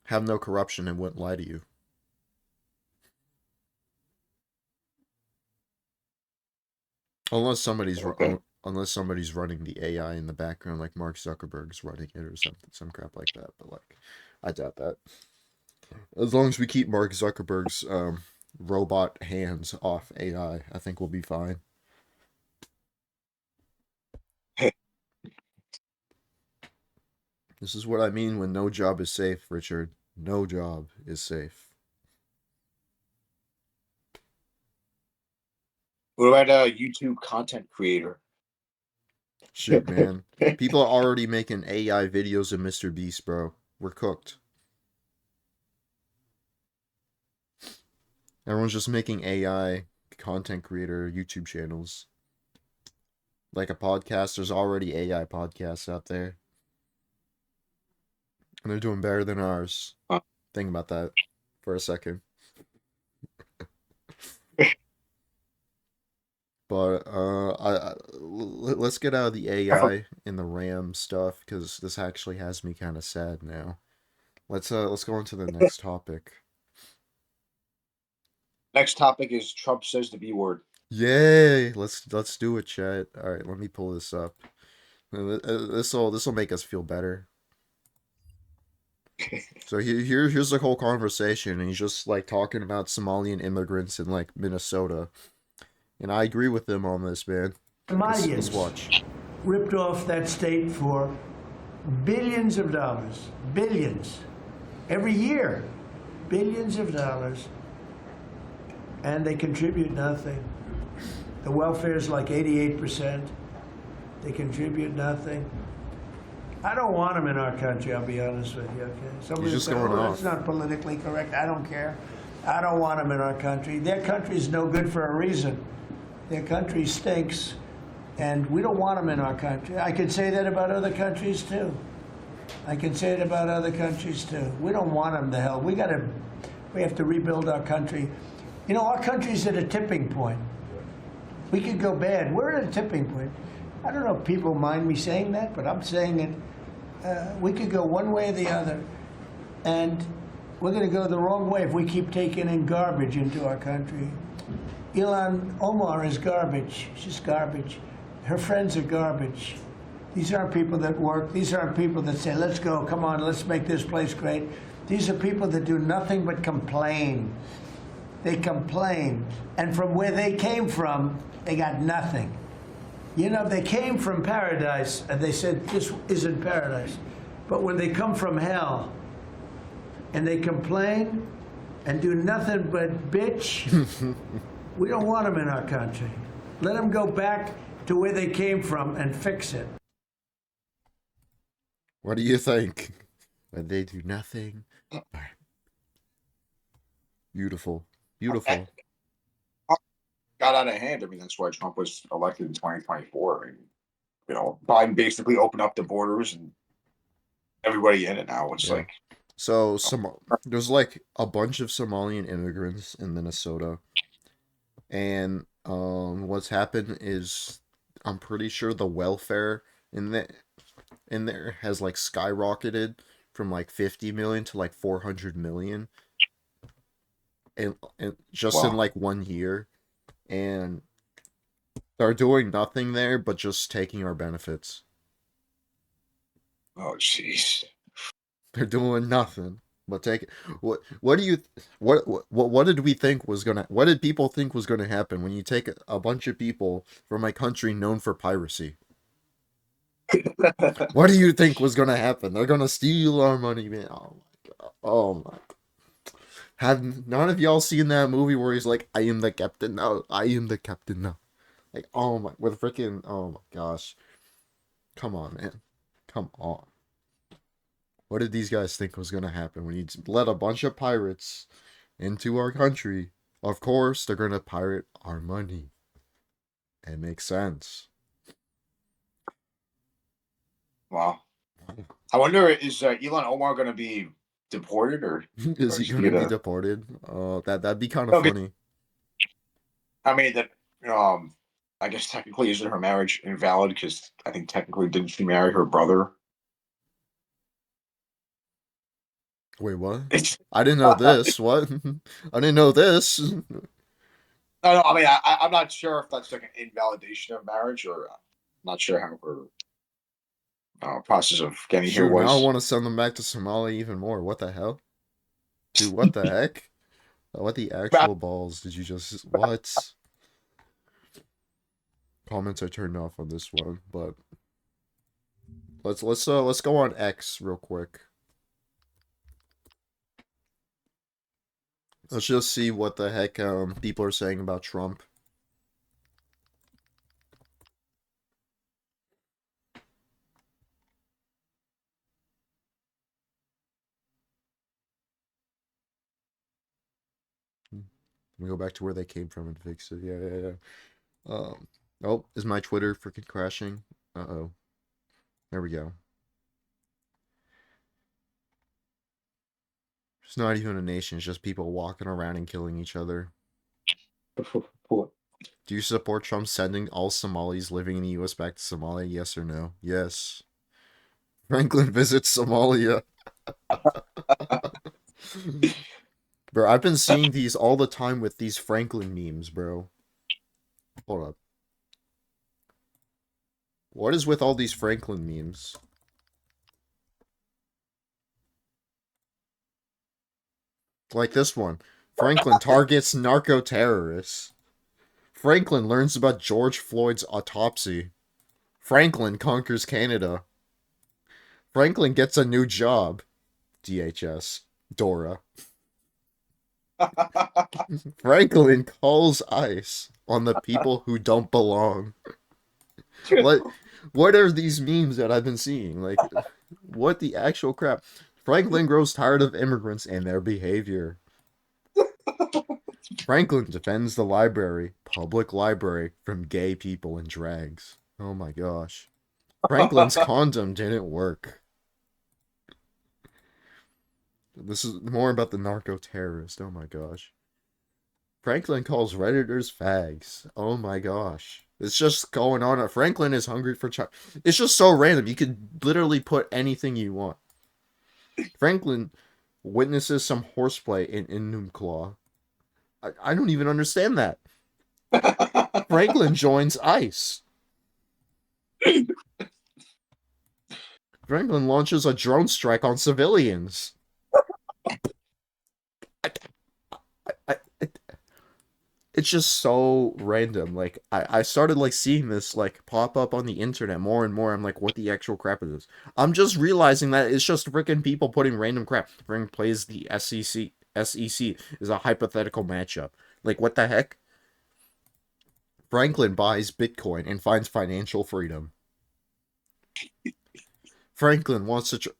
S1: have no corruption and wouldn't lie to you. Unless somebody's
S2: Okay.
S1: unless somebody's running the AI in the background, like Mark Zuckerberg's running it or something, some crap like that. But like, I doubt that. As long as we keep Mark Zuckerberg's robot hands off AI, I think we'll be fine. This is what I mean when no job is safe, Richard. No job is safe.
S2: What about a YouTube content creator?
S1: Shit, man. People are already making AI videos of Mr. Beast, bro. We're cooked. Everyone's just making AI content creator YouTube channels. Like a podcast, there's already AI podcasts out there. And they're doing better than ours.
S2: Huh.
S1: Think about that for a second. But let's get out of the AI and the RAM stuff because this actually has me kind of sad now. Let's go on to the next topic.
S2: Next topic is Trump says the B word.
S1: Yay! Let's do it, chat. All right, let me pull this up. This will make us feel better. So here's the whole conversation, and he's just like talking about Somalian immigrants in like Minnesota, and I agree with him on this, man. Let's watch.
S6: Ripped off that state for billions of dollars, billions, every year, billions of dollars, and they contribute nothing. The welfare is like 88%. They contribute nothing. I don't want them in our country, I'll be honest with you, okay? Somebody
S1: just
S6: say,
S1: going
S6: oh,
S1: off.
S6: that's not politically correct. I don't care. I don't want them in our country. Their country's no good for a reason. Their country stinks, and we don't want them in our country. I can say that about other countries, too. I can say it about other countries, too. We don't want them to hell. We have to rebuild our country. You know, our country's at a tipping point. We could go bad. We're at a tipping point. I don't know if people mind me saying that, but I'm saying it. We could go one way or the other, and we're going to go the wrong way if we keep taking in garbage into our country. Ilhan Omar is garbage. She's garbage. Her friends are garbage. These aren't people that work. These aren't people that say, let's go, come on, let's make this place great. These are people that do nothing but complain. They complain. And from where they came from, they got nothing. You know, they came from paradise, and they said, this isn't paradise. But when they come from hell, and they complain, and do nothing but bitch, we don't want them in our country. Let them go back to where they came from and fix it.
S1: What do you think? When they do nothing. Beautiful. Beautiful.
S2: Got out of hand. I mean, that's why Trump was elected in 2024. And, you know, Biden basically opened up the borders and everybody in it now. It's
S1: Yeah.
S2: like,
S1: So there's like a bunch of Somalian immigrants in Minnesota, and what's happened is I'm pretty sure the welfare in there has like skyrocketed from like 50 million to like 400 million, and just in
S2: wow.
S1: like 1 year, and they're doing nothing there but just taking our benefits.
S2: Oh, jeez.
S1: They're doing nothing but take it. What do you what did we think was gonna what did people think was gonna happen when you take a bunch of people from a country known for piracy? What do you think was gonna happen? They're gonna steal our money, man. Oh my god. Oh my. Have none of y'all seen that movie where he's like, I am the captain now. I am the captain now. Like, oh my, with freaking, oh my gosh. Come on, man. Come on. What did these guys think was going to happen when you let a bunch of pirates into our country? Of course, they're going to pirate our money. It makes sense.
S2: Wow. I wonder, is Elon Omar going to be deported or
S1: Is he going to be deported? That'd be kind of funny.
S2: I mean, that I guess technically isn't her marriage invalid because I think technically didn't she marry her brother?
S1: Wait, what?
S2: It's
S1: I didn't know this. What? I didn't know this.
S2: no, no. I mean, I'm not sure if that's like an invalidation of marriage, or I'm not sure how her process of getting here
S1: Shoot, now I
S2: was.
S1: want to send them back to Somalia even more. What the hell? Dude, what the heck? What the actual balls did you just... What? Comments are turned off on this one, but... Let's go on X real quick. Let's just see what the heck people are saying about Trump. Let me go back to where they came from and fix it. Yeah, yeah, yeah. Oh, is my Twitter freaking crashing? Uh-oh. There we go. It's not even a nation, it's just people walking around and killing each other. Do you support Trump sending all Somalis living in the US back to Somalia? Yes or no? Yes. Franklin visits Somalia. Bro, I've been seeing these all the time with these Franklin memes, bro. Hold up. What is with all these Franklin memes? Like this one. Franklin targets narco-terrorists. Franklin learns about George Floyd's autopsy. Franklin conquers Canada. Franklin gets a new job. DHS. Dora. Franklin calls ICE on the people who don't belong. What what are these memes that I've been seeing? Like, what the actual crap? Franklin grows tired of immigrants and their behavior. Franklin defends the library, public library, from gay people and drags. Oh my gosh. Franklin's condom didn't work. This is more about the narco terrorist. Oh my gosh. Franklin calls Redditors fags. Oh my gosh. It's just going on. Franklin is hungry for child. It's just so random. You could literally put anything you want. Franklin witnesses some horseplay in Enumclaw. I don't even understand that. Franklin joins ICE. Franklin launches a drone strike on civilians. It's just so random. Like, I started, like, seeing this, like, pop up on the internet more and more. I'm like, what the actual crap is this? I'm just realizing that it's just freaking people putting random crap. Frank plays the SEC. SEC is a hypothetical matchup. Like, what the heck? Franklin buys Bitcoin and finds financial freedom. Franklin wants to...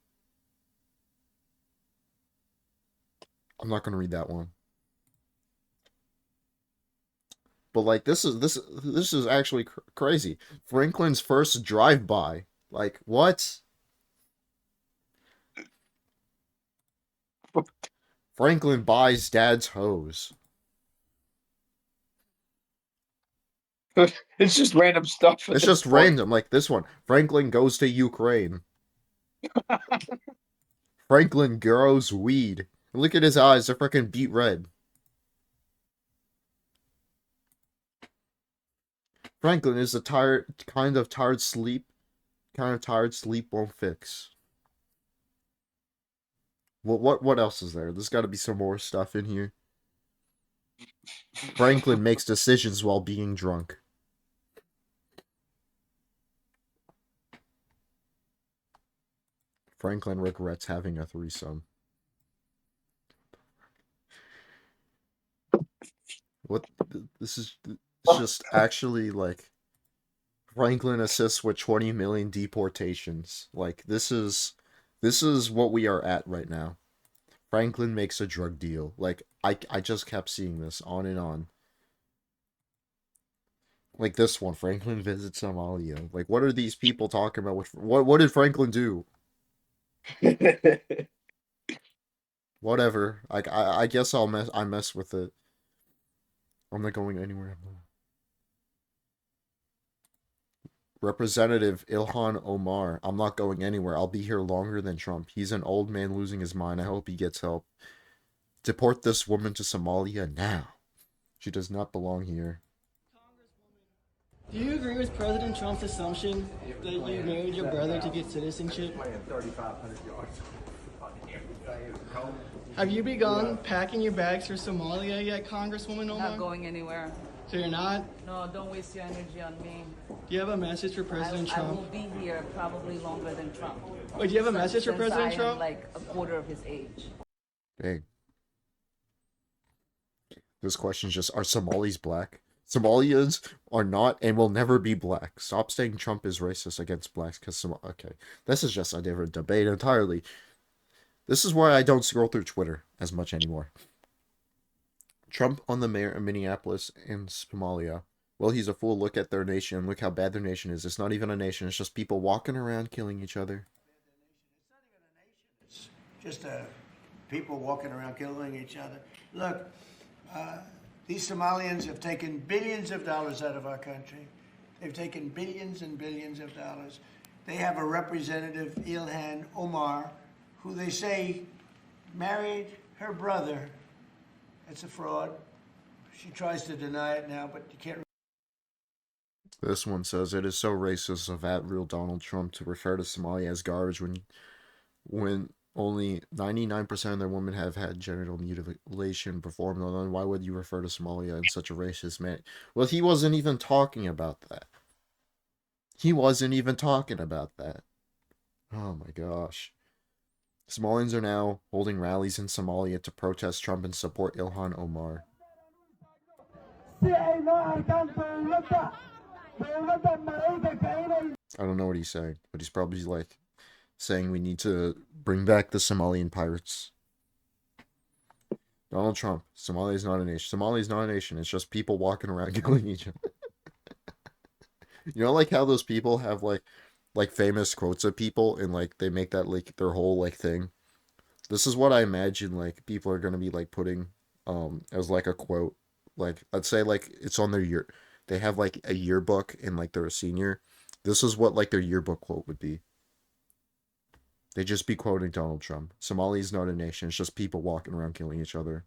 S1: I'm not going to read that one. But like this is actually crazy. Franklin's first drive-by. Like what? Franklin buys dad's hose.
S2: It's just random stuff. At
S1: It's
S2: this
S1: just
S2: point.
S1: random. Like this one. Franklin goes to Ukraine. Franklin grows weed. Look at his eyes. They're freaking beet red. Franklin is a kind of tired sleep won't fix. What else is there? There's got to be some more stuff in here. Franklin makes decisions while being drunk. Franklin regrets having a threesome. What? This is it's just actually like Franklin assists with 20 million deportations. Like this is what we are at right now. Franklin makes a drug deal. Like I just kept seeing this on and on. Like this one, Franklin visits Somalia. Like what are these people talking about? What did Franklin do? Whatever. Like I guess I mess with it. I'm not going anywhere. Representative Ilhan Omar, I'm not going anywhere. I'll be here longer than Trump. He's an old man losing his mind. I hope he gets help. Deport this woman to Somalia now. She does not belong here.
S7: Do you agree with President Trump's assumption that you married your brother to get citizenship? Have you begun packing your bags for Somalia yet, Congresswoman Omar?
S8: Not going anywhere.
S7: So you're not?
S8: No, don't waste your energy on me.
S7: Do you have a message for President
S8: I
S7: Trump?
S8: will be here probably longer than Trump.
S7: Wait, do you have a message for
S8: Since
S7: President
S8: I
S7: Trump?
S8: am like a quarter of his age.
S1: Dang. This question is just, are Somalis black? Somalians are not and will never be black. Stop saying Trump is racist against blacks because okay. This is just a different debate entirely. This is why I don't scroll through Twitter as much anymore. Trump on the mayor of Minneapolis and Somalia. Well, he's a fool. Look at their nation. Look how bad their nation is. It's not even a nation. It's just people walking around killing each other.
S6: Just people walking around killing each other. Look, these Somalians have taken billions of dollars out of our country. They've taken billions and billions of dollars. They have a representative, Ilhan Omar, who they say married her brother. It's a fraud. She tries to deny it now, but you can't.
S1: This one says, it is so racist of that real Donald Trump to refer to Somalia as garbage when only 99% of their women have had genital mutilation performed on them. Why would you refer to Somalia in such a racist manner? Well, he wasn't even talking about that. He wasn't even talking about that. Oh my gosh. Somalians are now holding rallies in Somalia to protest Trump and support Ilhan Omar. I don't know what he's saying, but he's probably like saying we need to bring back the Somalian pirates. Donald Trump, Somalia is not a nation. Somalia is not a nation. It's just people walking around killing each other. You know, like how those people have like famous quotes of people and like they make that like their whole like thing. This is what I imagine like people are gonna be like putting as like a quote. Like let's say like it's on their year. They have like a yearbook and like they're a senior. This is what like their yearbook quote would be. They just be quoting Donald Trump. Somalia is not a nation. It's just people walking around killing each other.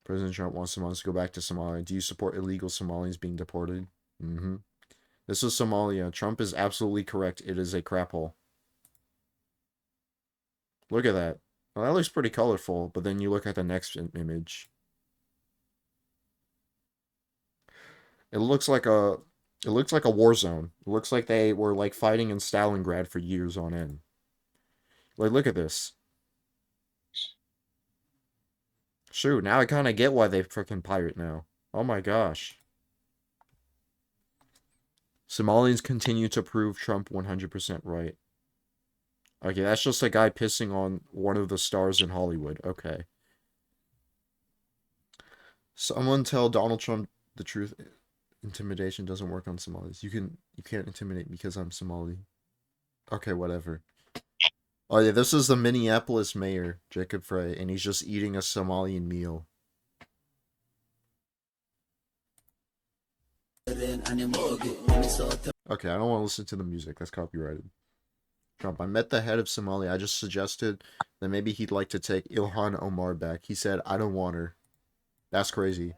S1: President Trump wants Somalians to go back to Somalia. Do you support illegal Somalians being deported? Mm-hmm. This is Somalia. Trump is absolutely correct. It is a crap hole. Look at that. Well, that looks pretty colorful, but then you look at the next image. It looks like a war zone. It looks like they were like fighting in Stalingrad for years on end. Like, look at this. Shoot, now I kind of get why they freaking pirate now. Oh my gosh. Somalians continue to prove Trump 100% right. Okay, that's just a guy pissing on one of the stars in Hollywood. Okay. Someone tell Donald Trump the truth. Intimidation doesn't work on Somalis. You can't intimidate because I'm Somali. Okay, whatever. Oh yeah, this is the Minneapolis mayor, Jacob Frey, and he's just eating a Somalian meal. Okay, I don't want to listen to the music. That's copyrighted. Trump, I met the head of Somalia. I just suggested that maybe he'd like to take Ilhan Omar back. He said, I don't want her. That's crazy.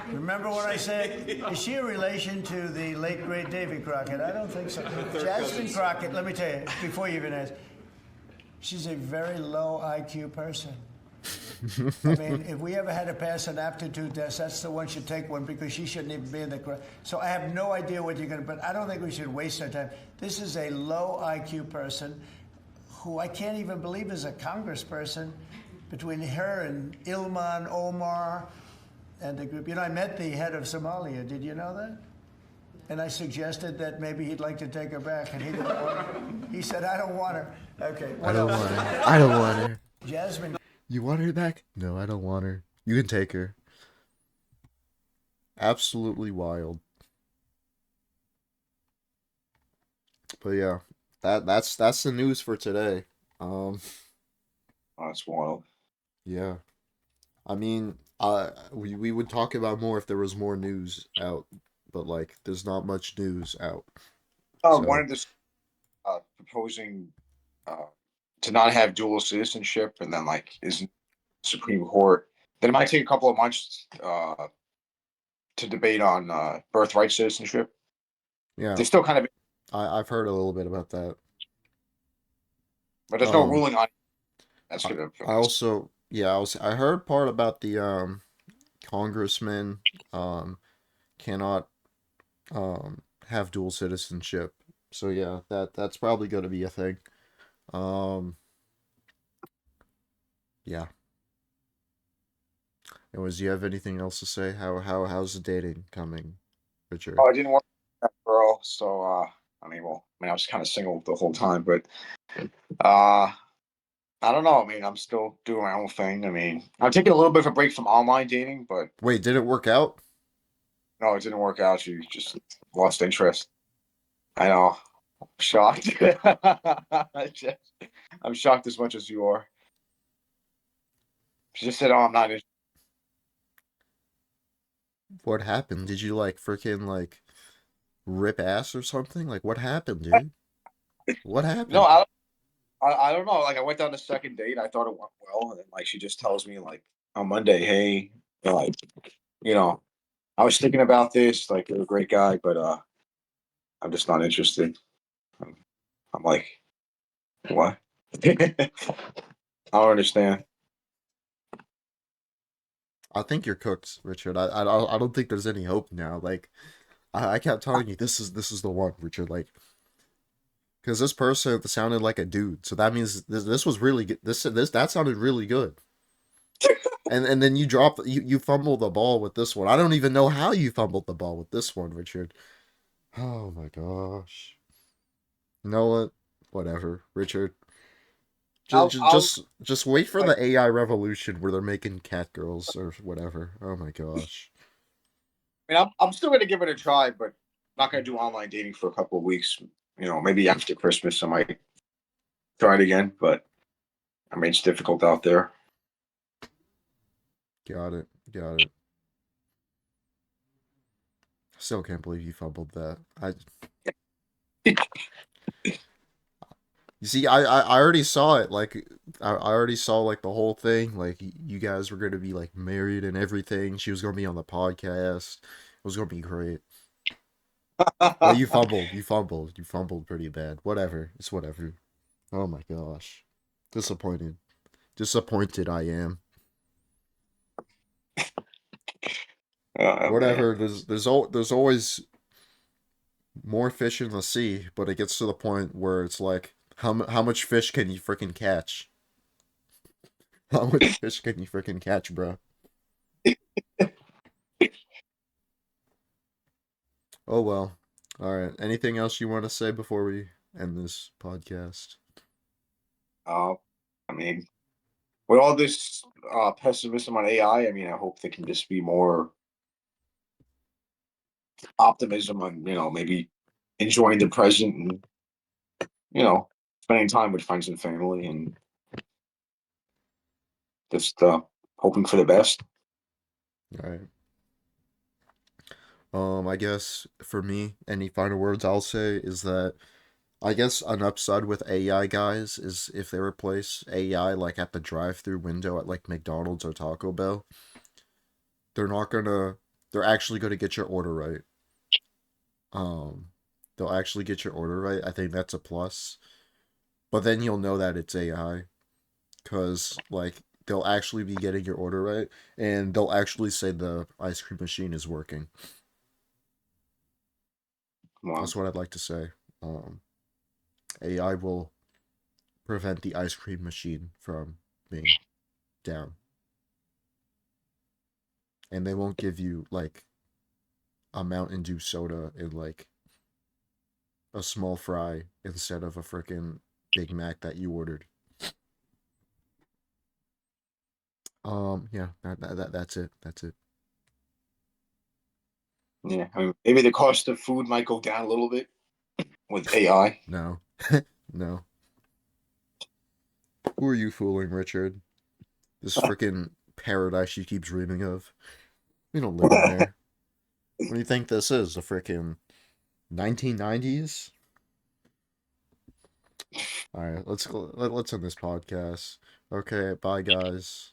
S6: Remember what I said? Is she a relation to the late, great Davy Crockett? I don't think so. Jasmine Crockett, let me tell you, before you even ask, she's a very low IQ person. I mean, if we ever had to pass an aptitude test, that's the one should take one because she shouldn't even be in the class. So I have no idea what you're going to, but I don't think we should waste our time. This is a low IQ person who I can't even believe is a congressperson. Between her and Ilhan Omar and the group. You know, I met the head of Somalia. Did you know that? And I suggested that maybe he'd like to take her back, and he didn't want her. He said, I don't want her. Okay.
S1: I don't want her. I don't want her.
S6: Jasmine.
S1: You want her back? No, I don't want her. You can take her. Absolutely wild. But yeah, that's the news for today.
S2: That's wild.
S1: Yeah. I mean, we would talk about more if there was more news out, but like there's not much news out.
S2: One
S1: So
S2: of this proposing uh, to not have dual citizenship, and then like is Supreme Court. Then it might take a couple of months to debate on birthright citizenship.
S1: yeah,
S2: There's still kind of,
S1: I've heard a little bit about that.
S2: but there's no
S1: Um,
S2: ruling on it. That's
S1: I,
S2: gonna.
S1: I also yeah I heard part about the congressmen cannot have dual citizenship. So yeah, that's probably going to be a thing. Um, yeah. Anyways, do you have anything else to say? How's the dating coming, Richard?
S2: Oh, I didn't work with that girl, so I mean, well, I mean, I was kind of single the whole time, but uh, I don't know. I mean, I'm still doing my own thing. I mean, I'm taking a little bit of a break from online dating, but
S1: Wait, did it work out?
S2: no, it didn't work out. She just lost interest. I know. I'm shocked. I'm shocked as much as you are. She just said, "Oh, I'm not interested."
S1: What happened? Did you like freaking like rip ass or something? Like what happened, dude? What
S2: No,
S1: happened?
S2: I don't know. Like, I went down the second date. I thought it went well, and then like she just tells me like on Monday, "Hey, like, you know, I was thinking about this. Like, you're a great guy, but I'm just not interested." I'm like, what? I don't understand.
S1: I think you're cooked, Richard. I don't think there's any hope now. Like I kept telling you this is the one, Richard. Like because this person sounded like a dude, so that means this was really good. This that sounded really good. And then you fumbled the ball with this one. I don't even know how you fumbled the ball with this one, Richard. Oh my gosh. You know what? Whatever, Richard.
S2: I'll
S1: Just wait for
S2: like.
S1: the AI revolution where they're making cat girls or whatever. Oh my gosh.
S2: I mean, I'm still gonna give it a try, but not gonna do online dating for a couple of weeks. You know, maybe after Christmas I might try it again. But I mean, it's difficult out there.
S1: Got it. Got it. Still can't believe you fumbled that. You see, I already saw it. Like, I already saw like the whole thing. Like, you guys were gonna be like married and everything. She was gonna be on the podcast. It was gonna be great. But you fumbled. You fumbled. You fumbled pretty bad. Whatever. It's whatever. Oh my gosh. Disappointed. Disappointed I am.
S2: Man.
S1: Whatever. There's always more fish in the sea, but it gets to the point where it's like, how much fish can you freaking catch? How much fish can you freaking catch, bro? Oh well. All right. Anything else you want to say before we end this podcast?
S2: Uh, I mean, with all this pessimism on AI, I mean, I hope there can just be more optimism on, maybe enjoying the present and, spending time with friends and family and just hoping for the best.
S1: All right. I guess for me, any final words I'll say is that I guess an upside with AI guys is if they replace AI like at the drive-through window at like McDonald's or Taco Bell, they're not gonna they're actually gonna get your order right. Um, they'll actually get your order right. I think that's a plus. But then you'll know that it's AI because like they'll actually be getting your order right and they'll actually say the ice cream machine is working.
S2: Wow.
S1: That's what I'd like to say. Um, AI will prevent the ice cream machine from being down. And they won't give you like a Mountain Dew soda and like a small fry instead of a freaking Big Mac that you ordered. Yeah, that's it. That's it.
S2: Yeah, I mean, maybe the cost of food might go down a little bit with AI.
S1: No. No. Who are you fooling, Richard? This freaking paradise she keeps dreaming of. We don't live in there. What do you think this is? The freaking 1990s? All right, let's go. Let's end this podcast. Okay, bye guys.